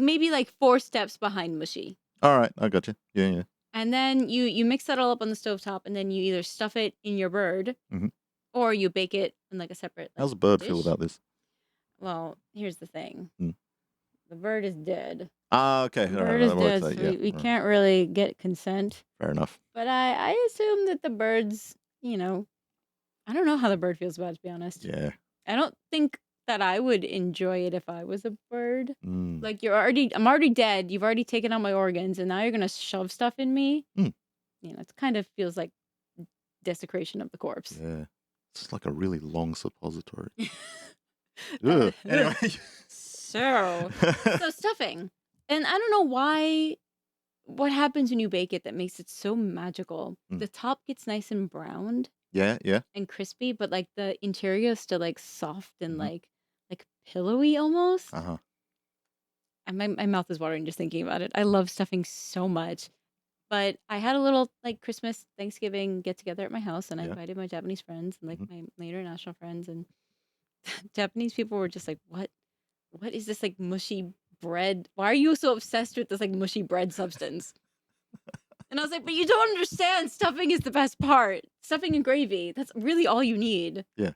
maybe like 4 steps behind mushy. All right, I got you. Yeah. And then you mix that all up on the stovetop, and then you either stuff it in your bird, Mhm. or you bake it in like a separate. How's a bird feel dish. about this? Well, here's the thing. Mm. The bird is dead. Ah, okay. The All right, bird is that works dead, out, so yeah. we All right, can't really get consent. fair enough. But I assume that the bird's, I don't know how the bird feels about it, to be honest. Yeah. I don't think that I would enjoy it if I was a bird. Mm. Like I'm already dead. You've already taken out my organs, and now you're gonna shove stuff in me. Mm. It kind of feels like desecration of the corpse. Yeah. It's just like a really long suppository. Ugh. Anyway. So stuffing, and I don't know why. What happens when you bake it that makes it so magical? Mm. The top gets nice and browned Yeah. and crispy, but like the interior is still like soft and Mhm. like pillowy almost. Uh-huh. And my mouth is watering just thinking about it. I love stuffing so much. But I had a little like Christmas, Thanksgiving get together at my house, and I Yeah. invited my Japanese friends and like Mhm. my international friends, and Japanese people were just like, what is this like mushy bread? Why are you so obsessed with this like mushy bread substance? And I was like, but you don't understand. Stuffing is the best part. Stuffing and gravy. That's really all you need. Yeah.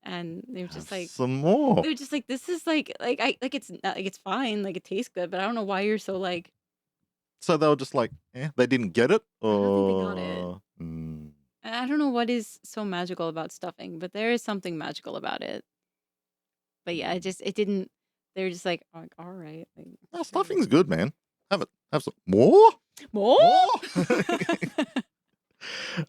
And they were Have just like, some more. they were just like, this is like I like it's not, like it's fine, like it tastes good, but I don't know why you're so like. So they were just like, they didn't get it? I don't think they got it. Or... Mm. I don't know what is so magical about stuffing, but there is something magical about it. But yeah, it didn't. They were just like, all right, like, No, sure. stuffing's good, man. Have it. Have some more? More?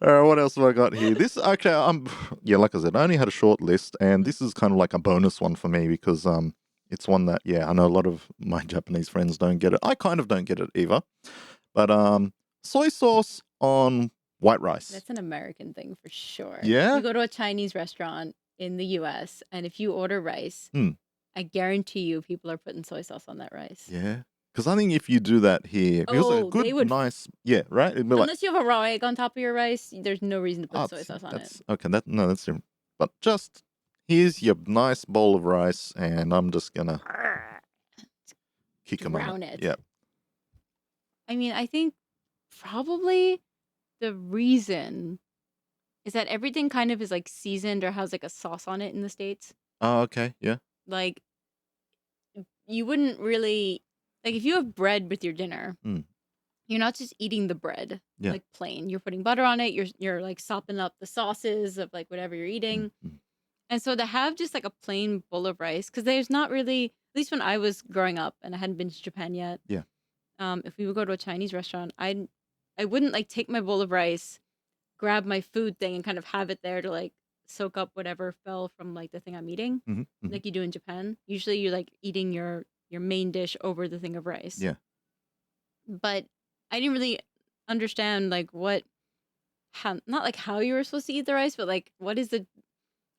All right, what else have I got here? This actually, yeah, like I said, I only had a short list, and this is kind of like a bonus one for me because it's one that I know a lot of my Japanese friends don't get it. I kind of don't get it either, but soy sauce on white rice. That's an American thing for sure. Yeah? You go to a Chinese restaurant in the US, and if you order rice, I guarantee you people are putting soy sauce on that rice. Yeah. Because I think if you do that here, because a good, they would. nice, right? It'd be like, Unless you have a raw egg on top of your rice, there's no reason to put soy sauce on it. Okay, that's different. But just, here's your nice bowl of rice, and I'm just gonna kick them Drown on it. Yeah. I mean, I think probably the reason is that everything kind of is like seasoned or has like a sauce on it in the States. Oh, okay, yeah. Like, you wouldn't really, like if you have bread with your dinner, you're not just eating the bread like plain. You're putting butter on it. You're like sopping up the sauces of like whatever you're eating. And so to have just like a plain bowl of rice, because there's not really, at least when I was growing up and I hadn't been to Japan yet. Yeah. If we would go to a Chinese restaurant, I wouldn't like take my bowl of rice, grab my food thing, and kind of have it there to like soak up whatever fell from like the thing I'm eating, like you do in Japan. Usually, you're like eating your main dish over the thing of rice. Yeah. But I didn't really understand like not like how you were supposed to eat the rice, but like what is like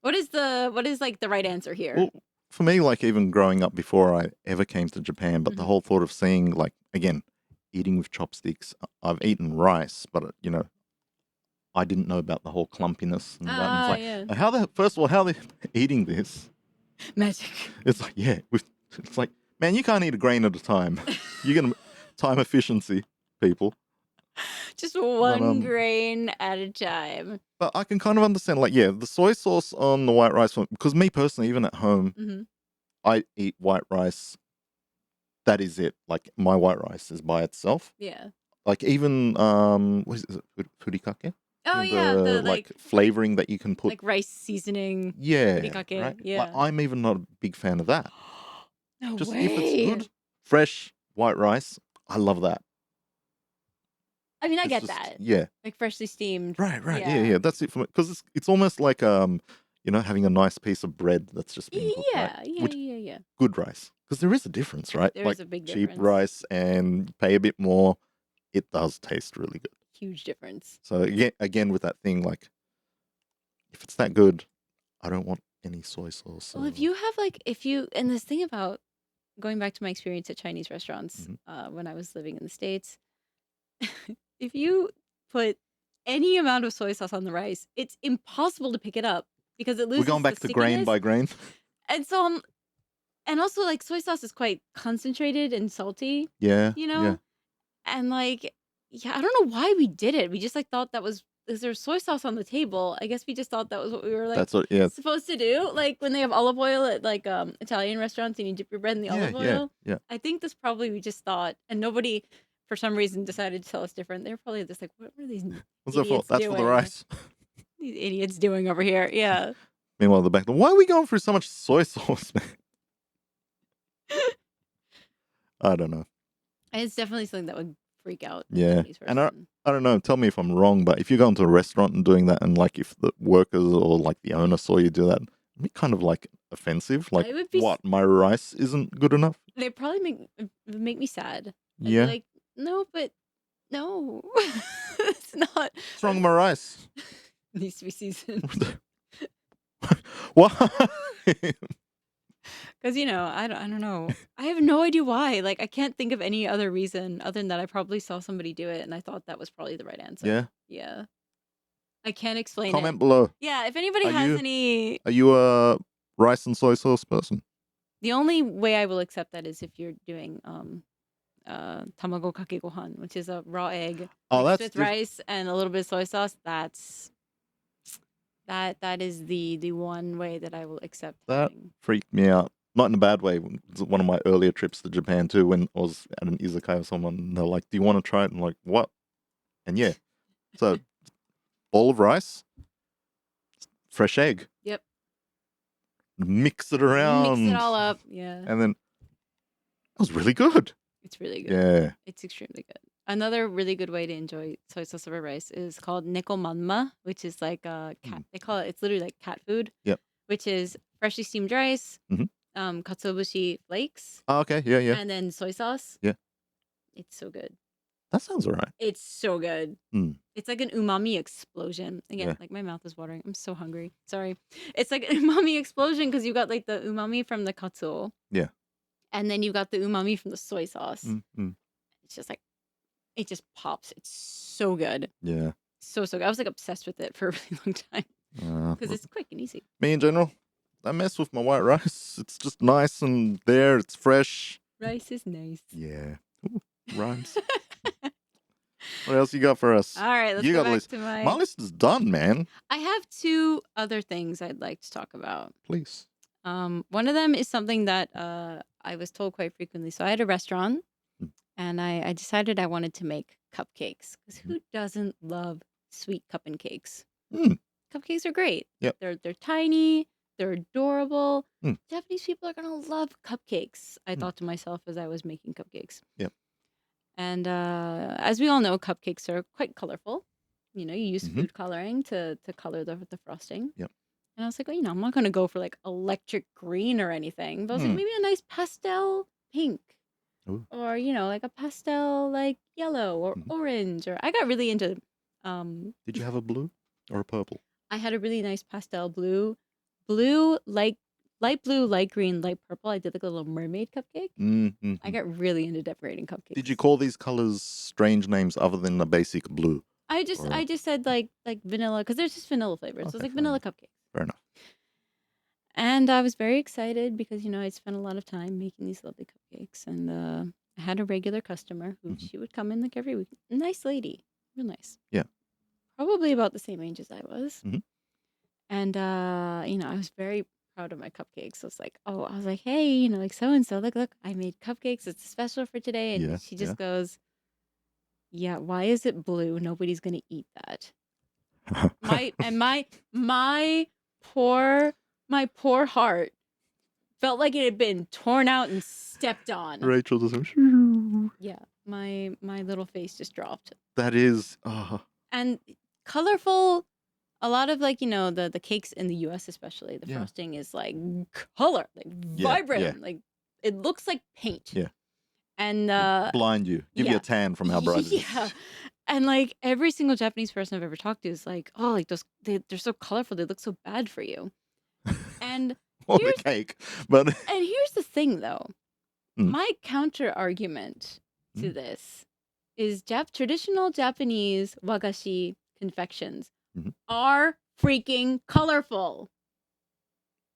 the right answer here? Well, for me, like even growing up before I ever came to Japan, but the whole thought of seeing like, again, eating with chopsticks, I've eaten rice, but I didn't know about the whole clumpiness and that. And it's like, first of all, how are they eating this? Magic. It's like, it's like, man, you can't eat a grain at a time. You're going to time efficiency, people. Just one grain at a time. But I can kind of understand, like, the soy sauce on the white rice, because me personally, even at home, I eat white rice. That is it. Like, my white rice is by itself. Yeah. Like, even, what is it? Furikake? Oh, yeah. The like flavoring that you can put. Like rice seasoning. Yeah. Furikake. Right? Yeah. Like, I'm even not a big fan of that. No Just way. if it's good, fresh white rice, I love that. I mean, I get that. Yeah. Like freshly steamed. Right. Yeah. That's it for me. Because it's almost like, having a nice piece of bread that's just been cooked. Yeah. Good rice. Because there is a difference, right? There is a big cheap difference. rice and pay a bit more, it does taste really good. Huge difference. So again with that thing, like, if it's that good, I don't want any soy sauce. Well, if you have and this thing about going back to my experience at Chinese restaurants when I was living in the States, if you put any amount of soy sauce on the rice, it's impossible to pick it up because it loses. We're going back to grain by grain. And so, and also like soy sauce is quite concentrated and salty. Yeah. Yeah. And like, I don't know why we did it. We just like thought is there soy sauce on the table? I guess we just thought that was what we were like supposed to do. Like when they have olive oil at like Italian restaurants and you dip your bread in the olive oil. Yeah. I think this probably we just thought, and nobody for some reason decided to tell us different. They were probably just like, what were these What's that for? That's for the rice. These idiots doing over here. Yeah. Meanwhile, the back, why are we going through so much soy sauce, man? I don't know. It's definitely something that would freak out. Yeah. And I don't know, tell me if I'm wrong, but if you go into a restaurant and doing that, and like if the workers or like the owner saw you do that, it'd be kind of like offensive. Like, what, my rice isn't good enough? They probably make me sad. I'd yeah. be like, no, but no, it's not. What's wrong with my rice? Needs to be seasoned. What? Because I don't know. I have no idea why. Like, I can't think of any other reason other than that I probably saw somebody do it and I thought that was probably the right answer. Yeah. Yeah. I can't explain Comment it. below. Yeah, if anybody Are has you- any, Are you a rice and soy sauce person? the only way I will accept that is if you're doing tamago kake gohan, which is a raw egg Oh, mixed that's with rice and a little bit of soy sauce. That is the one way that I will accept That having. freaked me out. Not in a bad way. It was one of my earlier trips to Japan too, when I was at an izakaya with someone, and they're like, "Do you want to try it?" And I'm like, "What?" And yeah, so bowl of rice, fresh egg, Yep. mix it around, Mix it all up. Yeah. and then it was really good. It's really good. Yeah. It's extremely good. Another really good way to enjoy soy sauce over rice is called nekomanma, which is like a cat. They call it. It's literally like cat food. Yep. Which is freshly steamed rice, Mhm. katsuobushi flakes, Oh, okay. Yeah, yeah. and then soy sauce. Yeah. It's so good. That sounds alright. It's so good. Mm. It's like an umami explosion. Again, Yeah. like my mouth is watering. I'm so hungry. Sorry. It's like an umami explosion because you got like the umami from the katsuo. Yeah. And then you got the umami from the soy sauce. Mm. It's just like, it just pops. It's so good. Yeah. So good. I was like obsessed with it for a really long time because it's quick and easy. Me in general, I mess with my white rice. It's just nice and there. It's fresh. Rice is nice. Yeah. Ooh, rhymes. What else you got for us? All right, let's You go got a back list. to My list is done, man. I have two other things I'd like to talk about. Please. One of them is something that I was told quite frequently. So I had a restaurant, and I decided I wanted to make cupcakes because who doesn't love sweet cup and cakes? Mm. Cupcakes are great. Yep. They're tiny. They're adorable. Mm. Japanese people are gonna love cupcakes. I thought to myself as I was making cupcakes. Yep. And as we all know, cupcakes are quite colorful. You use food coloring to color the frosting. Yep. And I was like, I'm not gonna go for like electric green or anything, but I was like, Mm. maybe a nice pastel pink, Ooh. or like a pastel like yellow or orange. Or I got really into. Did you have a blue or a purple? I had a really nice pastel blue like light blue, light green, light purple. I did like a little mermaid cupcake. I got really into decorating cupcakes. Did you call these colors strange names other than the basic blue? I just said like vanilla because there's just vanilla flavors. So it's Okay, like fair vanilla enough. cupcake. Fair enough. And I was very excited because I spent a lot of time making these lovely cupcakes, and I had a regular customer who she would come in like every week. Nice lady, real nice. Yeah. Probably about the same age as I was. And I was very proud of my cupcakes. I was like, hey, like so and so, look, I made cupcakes. It's special for today. And Yeah, she just goes, yeah, why is it blue? Nobody's gonna eat that. My poor heart felt like it had been torn out and stepped on. Rachel does. Yeah, my little face just dropped. That is. And colorful. A lot of the cakes in the U.S. especially, the Yeah. frosting is like color, like vibrant, like it looks like paint. Yeah. And Blind you. Give you yeah. a tan from how bright it is. Yeah. And like every single Japanese person I've ever talked to is like, oh, like they're so colorful, they look so bad for you. And Or the cake. But and here's the thing though. Mm. My counter argument to this is traditional Japanese wagashi confections are freaking colorful.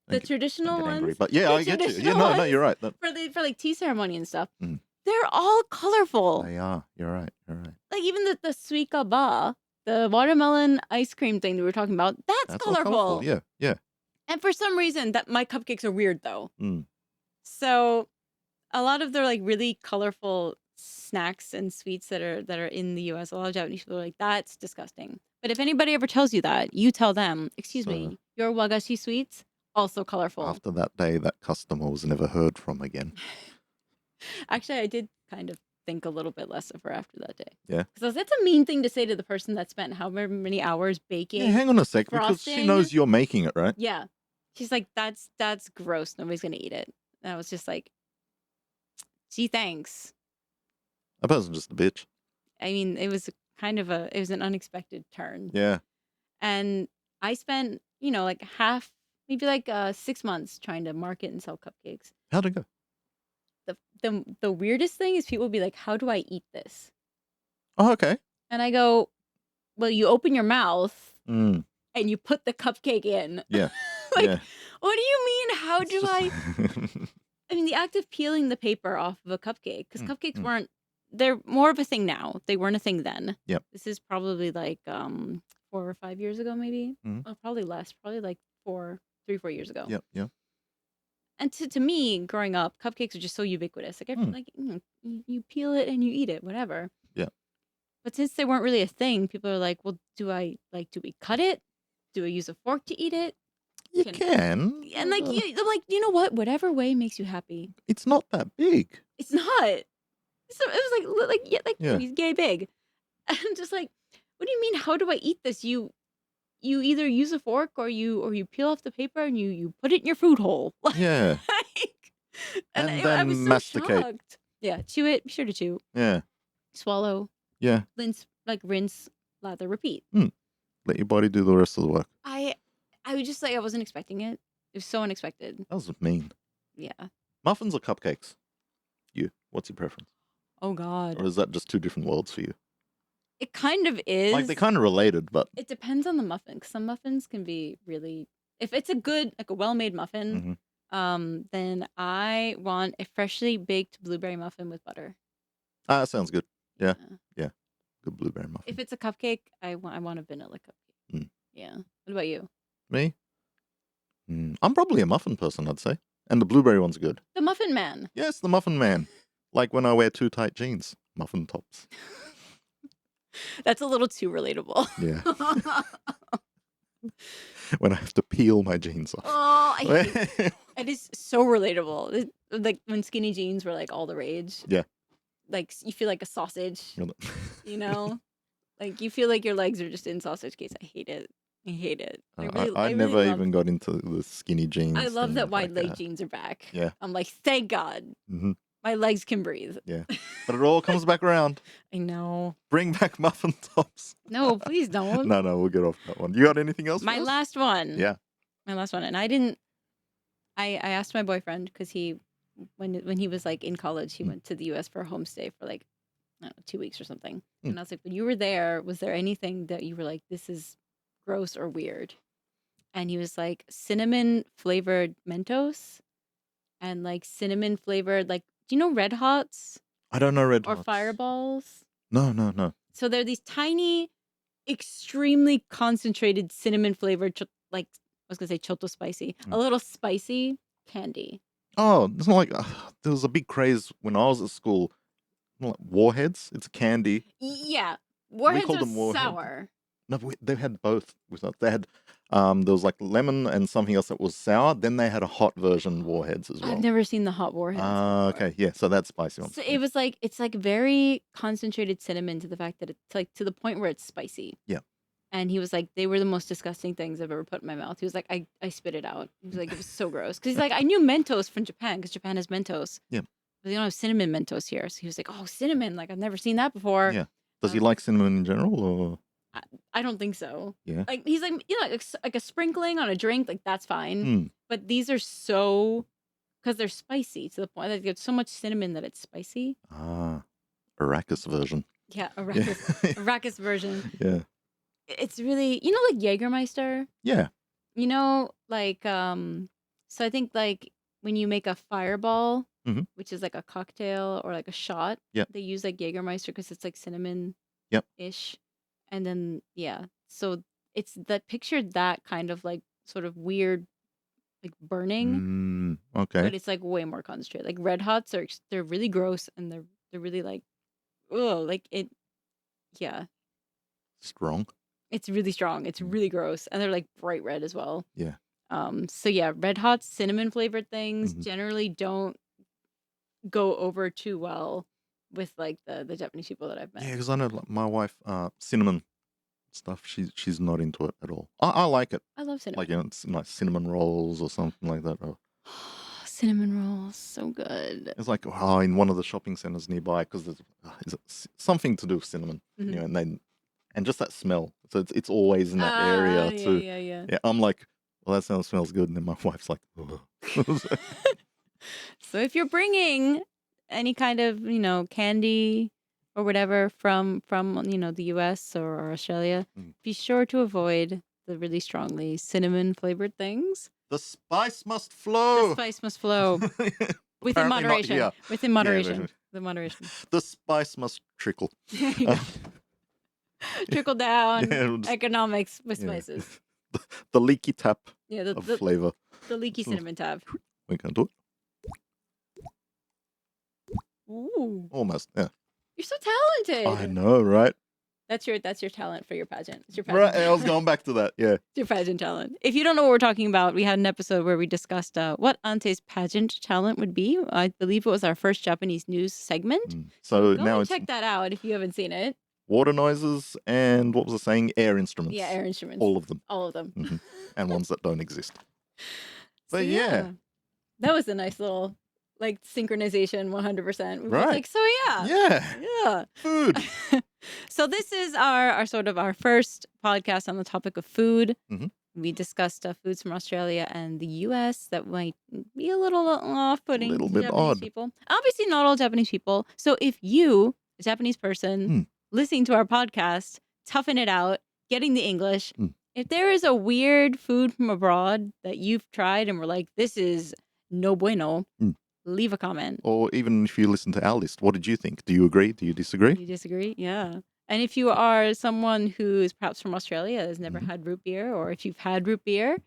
The traditional I'm getting angry, ones, but yeah, the I get you. Yeah, traditional no, ones you're right. for like tea ceremony and stuff. They're all colorful. They are. You're right. You're right. Like even the ᴏᴏᴅᴏ, the watermelon ice cream thing that we were talking about, that's all colorful. Yeah, yeah. And for some reason, that my cupcakes are weird though. Mm. So a lot of their like really colorful snacks and sweets that are in the US, a lot of Japanese people are like, that's disgusting. But if anybody ever tells you that, you tell them, excuse me, your wagashi sweets also colorful. After that day, that customer was never heard from again. Actually, I did kind of think a little bit less of her after that day. Yeah. Because that's a mean thing to say to the person that spent however many hours baking. Yeah, hang on a sec, because she frosting. knows you're making it, right? Yeah. She's like, that's gross. Nobody's going to eat it. And I was just like, gee, thanks. That person's just a bitch. I mean, it was an unexpected turn. Yeah. And I spent, like maybe like 6 months trying to market and sell cupcakes. How'd it go? The weirdest thing is people will be like, "How do I eat this?" Oh, okay. And I go, "Well, you open your mouth Mm, and you put the cupcake in." yeah. Like, Yeah. what do you mean? How It's do just. I mean, the act of peeling the paper off of a cupcake, because Mm, cupcakes mm. weren't, they're more of a thing now. They weren't a thing then. Yep. This is probably like 4 or 5 years ago, maybe. Mm. Oh, probably less. Probably like 3 or 4 years ago. Yep. Yep. And to me, growing up, cupcakes are just so ubiquitous. Like, Mm. like you peel it and you eat it, whatever. Yeah. But since they weren't really a thing, people are like, well, do we cut it? Do I use a fork to eat it? You Can can. and like I'm like, you know what? Whatever way makes you happy. It's not that big. It's not. So it was like Yeah. he's gay big. And I'm just like, what do you mean? How do I eat this? You either use a fork or you peel off the paper and you put it in your food hole. Yeah. Like, and And I was then so masticate. shocked. Yeah, chew it. Be sure to chew. Yeah. Swallow. Yeah. Rinse, lather, repeat. Let your body do the rest of the work. I was just like, I wasn't expecting it. It was so unexpected. That was mean. Yeah. Muffins or cupcakes? What's your preference? Oh God. Or is that just two different worlds for you? It kind of is. Like they're kind of related, but. It depends on the muffin. 'Cause some muffins can be really, if it's a good, like a well-made muffin, then I want a freshly baked blueberry muffin with butter. That sounds good. Yeah. Good blueberry muffin. If it's a cupcake, I want a vanilla cupcake. Mm. Yeah. What about you? Me? I'm probably a muffin person, I'd say. And the blueberry one's good. The Muffin Man. Yes, the muffin man. Like when I wear too tight jeans. Muffin tops. That's a little too relatable. Yeah. When I have to peel my jeans off. Oh, I hate it. Is so relatable. Like when skinny jeans were like all the rage. Yeah. Like you feel like a sausage, Really. you know? Like you feel like your legs are just in sausage case. I hate it. I hate it. I really never love, even got into the skinny jeans. I love that wide leg that. jeans are back. Yeah. I'm like, thank God. Mm-hmm. My legs can breathe. Yeah. But it all comes back around. I know. Bring back muffin tops. No, please don't. No, we'll get off that one. You got anything else? My last one. Yeah. My last one. And I asked my boyfriend because when he was like in college, he went to the US for a homestay for like, I don't know, 2 weeks or something. And I was like, when you were there, was there anything that you were like, this is gross or weird? And he was like, cinnamon flavored Mentos and like cinnamon flavored, like, do you know Red Hots? I don't know Red Or Hots. Fireballs? No. So they're these tiny, extremely concentrated cinnamon flavored, like, I was going to say choto spicy, a little spicy candy. Oh, it's not like there was a big craze when I was at school. Like Warheads. It's a candy. Yeah. Warheads called are them Warheads. sour. No, they had both with us. They had there was like lemon and something else that was sour. Then they had a hot version Warheads as well. I've never seen the hot Warheads. Okay, yeah. So that's spicy one. So it was like, it's like very concentrated cinnamon to the fact that it's like to the point where it's spicy. Yeah. And he was like, they were the most disgusting things I've ever put in my mouth. He was like, I spit it out. He was like, it was so gross. Because he's like, I knew Mentos from Japan because Japan has Mentos. Yeah. But they don't have cinnamon Mentos here. So he was like, oh, cinnamon. Like, I've never seen that before. Yeah. Does he like cinnamon in general or? I don't think so. Yeah. Like, he's like, you know, like a sprinkling on a drink, like that's fine. But these are so, because they're spicy to the point that there's so much cinnamon that it's spicy. Arrakis version. Yeah, Arrakis version. Yeah. It's really, you know, like Jägermeister. Yeah. You know, like so I think like when you make a fireball, which is like a cocktail or like a shot, they use like Jägermeister because it's like cinnamon ish. And then so it's that picture that kind of like sort of weird like burning. Okay. But it's like way more concentrated. Like Red Hots they're really gross and they're really like, oh, like it Strong. It's really strong. It's really gross. And they're like bright red as well. Yeah. So yeah, Red Hots, cinnamon flavored things generally don't go over too well with like the Japanese people that I've met. Yeah, because I know like, my wife, cinnamon stuff. She's not into it at all. I like it. I love cinnamon. Like it's nice cinnamon rolls or something like that. Or, cinnamon rolls, so good. it's like in one of the shopping centers nearby because there's something to do with cinnamon, you know, and just that smell. So it's always in that area too. Yeah. Yeah, I'm like, well, that smells good. And then my wife's like, oh. So if you're bringing any kind of, candy or whatever from the US or Australia, be sure to avoid the really strongly cinnamon flavored things. The spice must flow. The spice must flow. Within Apparently not moderation. here. Within moderation. The moderation. The spice must trickle. Trickle down Yeah, economics with spices. The leaky tap Yeah, of flavor. the leaky cinnamon tab. We can do it. Ooh, Almost, yeah. you're so talented. I know, right? That's your talent for your pageant. It's your pageant. Right, I was going back to that, yeah. It's your pageant talent. If you don't know what we're talking about, we had an episode where we discussed what Ante's pageant talent would be. I believe it was our first Japanese news segment. So Go now and it's check that out if you haven't seen it. water noises and what was I saying? Air instruments. Yeah, air instruments. All of them. All of them. And ones that don't exist. So, But yeah. That was a nice little synchronization 100%. We were Right. like, so yeah. Yeah. Food. So this is our sort of our first podcast on the topic of food. We discussed foods from Australia and the US that might be a little off-putting A little to bit Japanese odd. people. Obviously not all Japanese people. So if you, a Japanese person, listening to our podcast, toughing it out, getting the English, if there is a weird food from abroad that you've tried and were like, this is no bueno, leave a comment. Or even if you listen to our list, what did you think? Do you agree? Do you disagree? You disagree? Yeah. And if you are someone who is perhaps from Australia, has never had root beer, or if you've had root beer,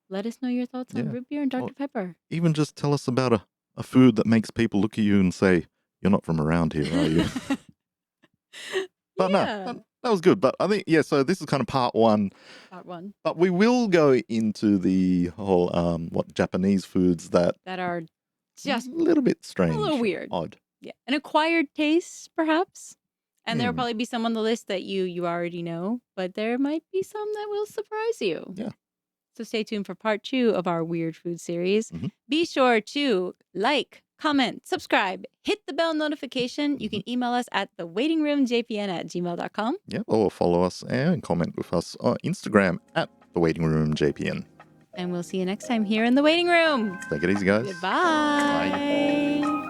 let us know your thoughts on root beer and Dr. Pepper. Even just tell us about a food that makes people look at you and say, you're not from around here, are you? But no, that was good. But I think, so this is kind of part one. Part one. But we will go into the whole, Japanese foods that are just a little bit strange. A little weird. Odd. Yeah. An acquired taste, perhaps. And there'll probably be some on the list that you already know, but there might be some that will surprise you. Yeah. So stay tuned for part 2 of our weird food series. Be sure to like, comment, subscribe, hit the bell notification. You can email us at thewaitingroomjpn@gmail.com. Yeah, or follow us and comment with us on Instagram at thewaitingroomjpn. And we'll see you next time here in the waiting room. Take it easy, guys. Goodbye. Bye.